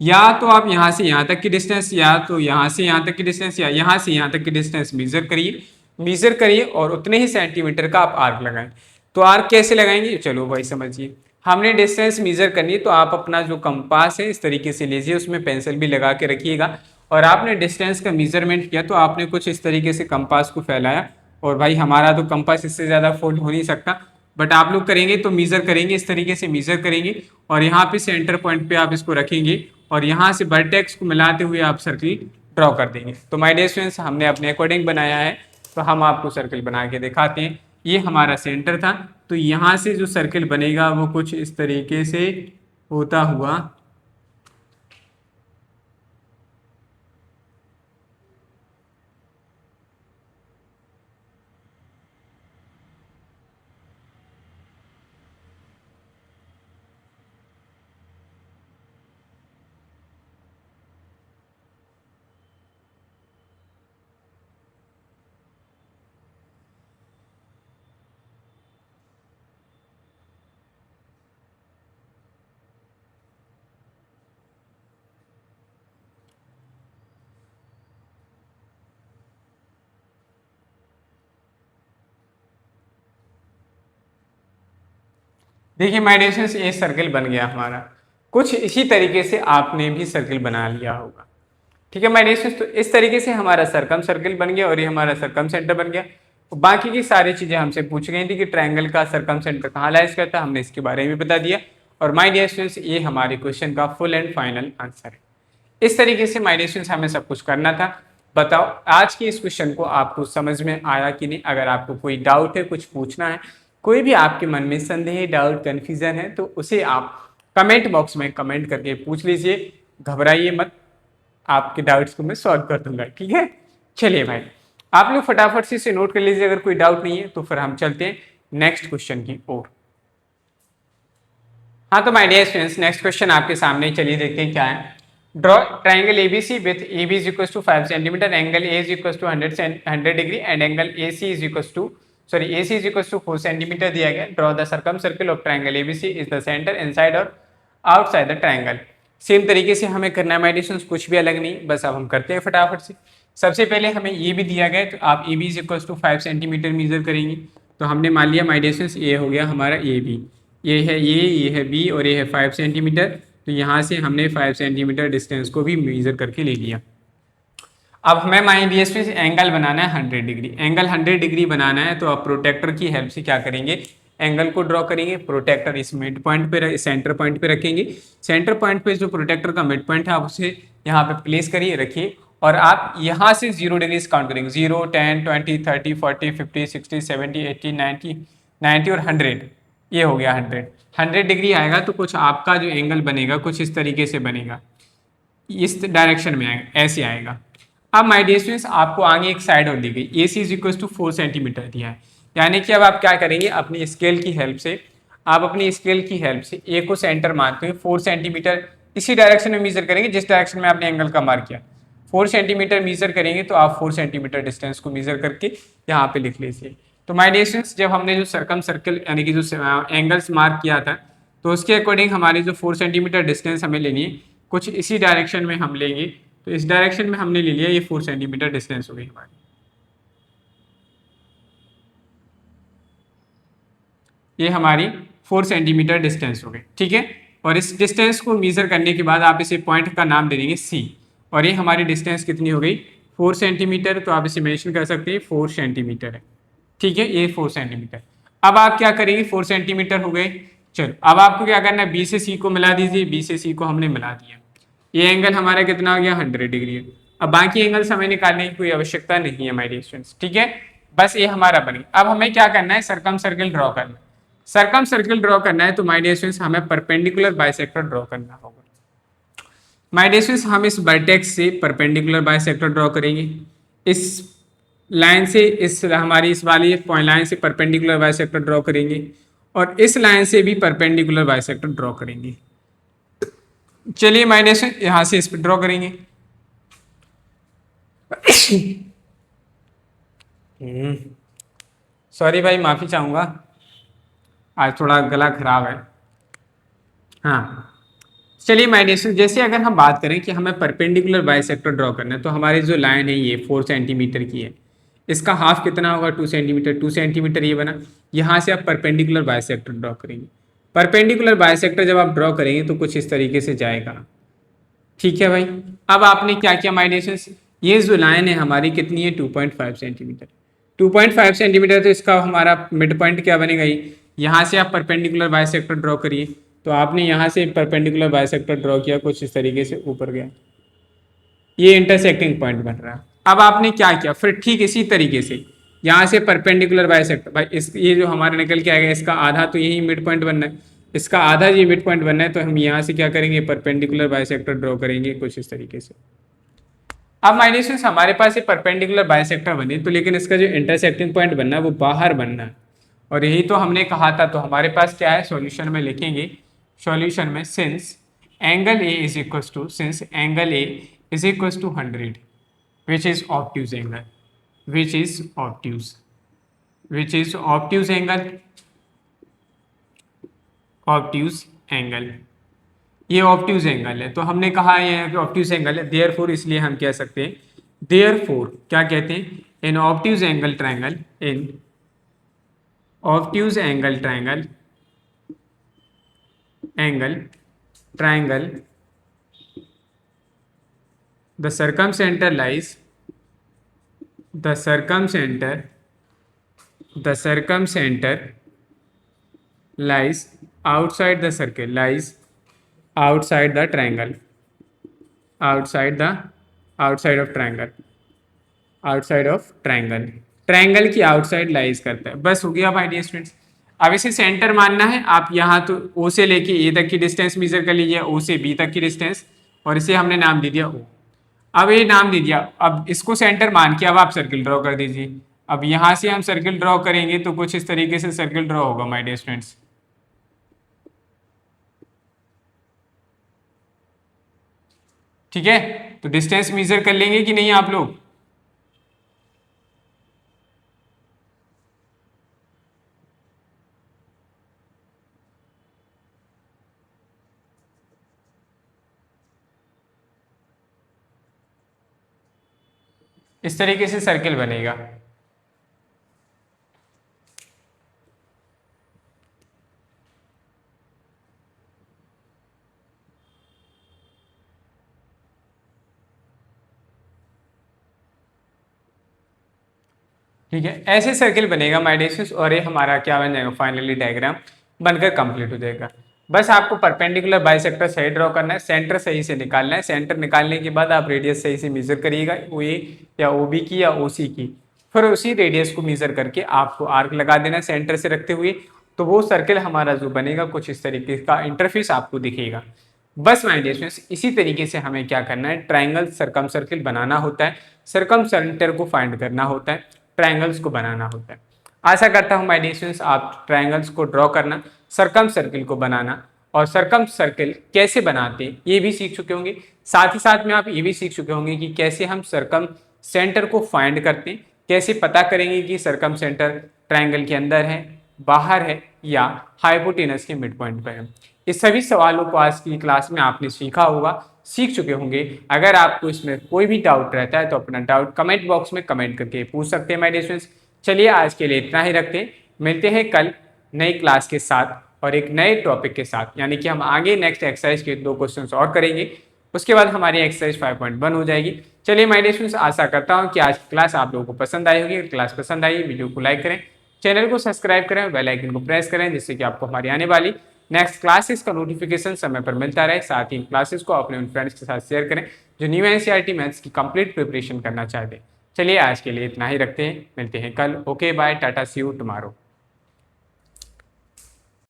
या तो आप यहां से यहां तक की डिस्टेंस, या तो यहां से यहां तक की डिस्टेंस, या यहां से यहां तक की डिस्टेंस मेजर करिए और उतने ही सेंटीमीटर का आप आर्क लगाएं। तो आर्क कैसे लगाएंगे चलो भाई समझिए। हमने डिस्टेंस मेजर करनी है तो आप अपना जो कंपास है इस तरीके से लीजिए, उसमें पेंसिल भी लगा के रखिएगा, और आपने डिस्टेंस का मेजरमेंट किया तो आपने कुछ इस तरीके से कंपास को फैलाया, और भाई हमारा तो कंपास इससे ज़्यादा फोल्ड हो नहीं सकता, बट आप लोग करेंगे तो मेजर करेंगे, इस तरीके से मेजर करेंगे, और यहाँ पे सेंटर पॉइंट पे आप इसको रखेंगे, और यहाँ से वर्टेक्स को मिलाते हुए आप सर्किल ड्रॉ कर देंगे। तो माय डियर स्टूडेंट्स हमने अपने अकॉर्डिंग बनाया है, तो हम आपको सर्किल बना के दिखाते हैं। ये हमारा सेंटर था, तो यहाँ से जो सर्किल बनेगा वो कुछ इस तरीके से होता हुआ देखिए माय डियर स्टूडेंट्स ये सर्किल बन गया हमारा। कुछ इसी तरीके से आपने भी सर्किल बना लिया होगा। ठीक है माय डियर स्टूडेंट्स, तो इस तरीके से हमारा सरकम सर्किल बन गया और ये हमारा सरकम सेंटर बन गया। तो बाकी की सारी चीजें हमसे पूछ गई थी कि ट्रायंगल का सरकम सेंटर कहाँ लाइज करता है, हमने इसके बारे में बता दिया। और माय डियर स्टूडेंट्स ये हमारे क्वेश्चन का फुल एंड फाइनल आंसर है। इस तरीके से माय डियर स्टूडेंट्स हमें सब कुछ करना था। बताओ आज के इस क्वेश्चन को आपको समझ में आया कि नहीं? अगर आपको कोई डाउट है, कुछ पूछना है, कोई भी आपके मन में संदेह, डाउट, कंफ्यूजन है तो उसे आप कमेंट बॉक्स में कमेंट करके पूछ लीजिए। घबराइए मत, आपके डाउट्स को मैं सॉल्व कर दूंगा। ठीक है, चलिए भाई आप लोग फटाफट से इसे नोट कर लीजिए। अगर कोई डाउट नहीं है तो फिर हम चलते हैं नेक्स्ट क्वेश्चन की ओर। हाँ तो my dear students next question आपके सामने, चलिए देखते हैं क्या है। Draw triangle ABC with AB is equal to 5 centimetre, angle A is equal to 100 degree and angle AC is equal to AC is equal to 4 centimetre दिया गया। Draw the circumcircle of triangle ABC is the centre inside और outside the triangle. Same तरीके से हमें करना है meditation, कुछ भी अलग नहीं, बस अब हम करते हैं फटाफट से। सबसे पहले हमें ये भी दिया गया है तो आप AB is equal to 5 centimetre measure करेंगे। तो हमने मान लिया मेडिटेशन ये हो गया हमारा AB, ये है B और ये है 5 सेंटीमीटर। तो यहाँ से हमने 5 सेंटीमीटर डिस्टेंस को भी मेजर करके ले लिया। अब हमें माइंड डियर स्टूडेंट्स एंगल बनाना है 100 डिग्री। एंगल 100 डिग्री बनाना है तो आप प्रोटेक्टर की हेल्प से क्या करेंगे, एंगल को ड्रॉ करेंगे। प्रोटेक्टर इस मिड पॉइंट पे, सेंटर पॉइंट पे रखेंगे। सेंटर पॉइंट पे जो प्रोटेक्टर का मिड पॉइंट है आप उसे यहाँ पे प्लेस करिए, रखिए, और आप यहाँ से 0 डिग्री काउंट करेंगे। 0, 10, 20, 30, 40, 50, 60, 70, 80, 90 और 100। ये हो गया 100 डिग्री आएगा तो कुछ आपका जो एंगल बनेगा कुछ इस तरीके से बनेगा, इस डायरेक्शन में आएगा, ऐसे आएगा। अब माय डियर स्टूडेंट्स आपको आगे एक साइड और दी गई, AC is equal to 4 centimetre दिया है। यानी कि अब आप क्या करेंगे, अपनी स्केल की हेल्प से, आप अपनी स्केल की हेल्प से A को सेंटर मानते हुए 4 सेंटीमीटर इसी डायरेक्शन में मेजर करेंगे जिस डायरेक्शन में आपने एंगल का मार्क किया। 4 सेंटीमीटर मेजर करेंगे तो आप 4 सेंटीमीटर डिस्टेंस को मेजर करके यहाँ पे लिख लीजिए। तो माय डियर स्टूडेंट्स जब हमने जो सर्कम सर्कल यानी कि जो एंगल्स मार्क किया था तो उसके अकॉर्डिंग हमारी जो 4 सेंटीमीटर डिस्टेंस हमें लेनी है कुछ इसी डायरेक्शन में हम लेंगे। तो इस डायरेक्शन में हमने ले लिया, ये 4 सेंटीमीटर डिस्टेंस हो गई हमारी। ये हमारी 4 सेंटीमीटर डिस्टेंस हो गई। ठीक है, और इस डिस्टेंस को मेजर करने के बाद आप इसे पॉइंट का नाम दे देंगे C, और ये हमारी डिस्टेंस कितनी हो गई 4 सेंटीमीटर। तो आप इसे मेंशन कर सकते हैं 4 सेंटीमीटर है। ठीक है, ये 4 सेंटीमीटर। अब आप क्या करेंगे, 4 सेंटीमीटर हो गए। चलो अब आपको क्या करना है, B से C को मिला दीजिए। B से C को हमने मिला दिया। ये एंगल हमारा कितना हो गया 100 डिग्री है। अब बाकी एंगल्स हमें निकालने की कोई आवश्यकता नहीं है माय डियर स्टूडेंट्स, ठीक है। बस ये हमारा बन गया। अब हमें क्या करना है, सर्कम सर्किल ड्रॉ करना है। सर्कम सर्किल ड्रॉ करना है तो माय डियर स्टूडेंट्स हमें परपेंडिकुलर बाइसेक्टर ड्रॉ करना होगा। माय डियर स्टूडेंट्स हम इस वर्टेक्स से परपेंडिकुलर बाइसेक्टर ड्रॉ करेंगे, इस लाइन से इस हमारी इस वाली पॉइंट लाइन से परपेंडिकुलर बाइसेक्टर ड्रॉ करेंगे और इस लाइन से भी परपेंडिकुलर बाइसेक्टर ड्रॉ करेंगे। चलिए माय डियर स्टूडेंट्स यहां से इस पर ड्रॉ करेंगे। सॉरी भाई, माफी चाहूंगा, आज थोड़ा गला खराब है। हाँ चलिए माय डियर स्टूडेंट, जैसे अगर हम बात करें कि हमें परपेंडिकुलर बाइसेक्टर ड्रॉ करना है तो हमारी जो लाइन है ये 4 सेंटीमीटर की है, इसका हाफ कितना होगा 2 सेंटीमीटर, 2 सेंटीमीटर ये बना। यहाँ से आप परपेंडिकुलर बाइसेक्टर ड्रॉ करेंगे। परपेंडिकुलर बाइसेक्टर जब आप ड्रॉ करेंगे तो कुछ इस तरीके से जाएगा, ठीक है भाई। अब आपने क्या किया माय डियर स्टूडेंट्स, ये जो लाइन है हमारी कितनी है 2.5 सेंटीमीटर, 2.5 सेंटीमीटर, तो इसका हमारा मिड पॉइंट क्या बनेगा, ये यहाँ से आप परपेंडिकुलर बाइसेक्टर ड्रॉ करिए। तो आपने यहाँ से परपेंडिकुलर बाइसेक्टर ड्रॉ किया, कुछ इस तरीके से ऊपर गया, ये इंटरसेक्टिंग पॉइंट बन रहा है। अब आपने क्या किया, फिर ठीक इसी तरीके से यहाँ से परपेंडिकुलर बाइसेक्टर, भाई इस ये जो हमारा निकल के आएगा इसका आधा तो यही मिड पॉइंट बनना है, इसका आधा ये मिड पॉइंट बनना है, तो हम यहाँ से क्या करेंगे परपेंडिकुलर बाइसेक्टर ड्रॉ करेंगे कुछ इस तरीके से। अब माय डियर स्टूडेंट्स हमारे पास ये परपेंडिकुलर बाइसेक्टर बने, तो लेकिन इसका जो इंटरसेक्टिंग पॉइंट बनना है वो बाहर बनना है, और यही तो हमने कहा था। तो हमारे पास क्या है, सॉल्यूशन में लिखेंगे, सॉल्यूशन में since angle A is equal to, since angle A is equal to 100 which is obtuse angle, which is obtuse, which is obtuse angle, obtuse angle, ये ऑब्ट्यूज एंगल है। तो हमने कहा ये ऑब्ट्यूज एंगल है, देयरफॉर इसलिए हम कह सकते हैं, देयरफॉर क्या कहते हैं, in obtuse angle triangle, in obtuse angle triangle, angle triangle the circumcenter lies, the circumcenter lies outside the circle, lies outside the triangle, outside of triangle, outside of triangle, triangle की outside lies करता है। बस हो गया भाई dear students. अब इसे centre मानना है, आप यहाँ तो ओ से लेके ए तक की डिस्टेंस मेजर कर लीजिए, ओ से बी तक की डिस्टेंस, और इसे हमने नाम दे दिया ओ। अब ये नाम दे दिया, अब इसको सेंटर मान के अब आप सर्किल ड्रॉ कर दीजिए। अब यहां से हम सर्किल ड्रॉ करेंगे तो कुछ इस तरीके से सर्किल ड्रॉ होगा माय डियर स्टूडेंट्स, ठीक है। तो डिस्टेंस मेजर कर लेंगे कि नहीं आप लोग, इस तरीके से सर्किल बनेगा। ठीक है, ऐसे सर्किल बनेगा माय डियर स्टूडेंट्स, और ये हमारा क्या बन जाएगा, फाइनली डायग्राम बनकर कंप्लीट हो जाएगा। बस आपको परपेंडिकुलर बाइसेक्टर सही ड्रॉ करना है, सेंटर सही से निकालना है, सेंटर निकालने के बाद आप रेडियस सही से मेजर करिएगा, ओ ए या ओ बी की या ओ सी की, फिर उसी रेडियस को मेजर करके आपको आर्क लगा देना सेंटर से रखते हुए, तो वो सर्किल हमारा जो बनेगा कुछ इस तरीके का इंटरफेस आपको दिखेगा। बस माय डियर स्टूडेंट्स इसी तरीके से हमें क्या करना है, ट्रायंगल सर्कम सर्किल बनाना होता है, सर्कम सेंटर को फाइंड करना होता है, ट्रायंगल्स को बनाना होता है। आशा करता हूं माय डियर स्टूडेंट्स आप ट्रायंगल्स को ड्रॉ करना, सर्कम सर्किल को बनाना और सर्कम सर्किल कैसे बनाते हैं ये भी सीख चुके होंगे। साथ ही साथ में आप ये भी सीख चुके होंगे कि कैसे हम सर्कम सेंटर को फाइंड करते हैं, कैसे पता करेंगे कि सर्कम सेंटर ट्रायंगल के अंदर है, बाहर है या हाइपोटेनस के मिड पॉइंट पर है। इस सभी सवालों को आज की क्लास में आपने सीखा होगा, सीख चुके होंगे। अगर आपको इसमें कोई भी डाउट रहता है तो अपना डाउट कमेंट बॉक्स में कमेंट करके पूछ सकते हैं माय डियर स्टूडेंट्स। चलिए आज के लिए इतना ही रखते हैं, मिलते हैं कल नई क्लास के साथ और एक नए टॉपिक के साथ, यानी कि हम आगे नेक्स्ट एक्सरसाइज के 2 क्वेश्चंस और करेंगे, उसके बाद हमारी एक्सरसाइज 5.1 हो जाएगी। चलिए माय डियर स्टूडेंट्स आशा करता हूँ कि आज की क्लास आप लोगों को पसंद आई होगी। अगर क्लास पसंद आई वीडियो को लाइक करें, चैनल को सब्सक्राइब करें, बेल आइकन को प्रेस करें, जिससे कि आपको हमारी आने वाली नेक्स्ट क्लासेस का नोटिफिकेशन समय पर मिलता रहे। साथ ही क्लासेस को अपने उन फ्रेंड्स के साथ शेयर करें जो न्यू एनसीईआरटी मैथ्स की कंप्लीट प्रिपरेशन करना चाहते हैं। चलिए आज के लिए इतना ही रखते हैं, मिलते हैं कल। Okay bye, tata, see you tomorrow.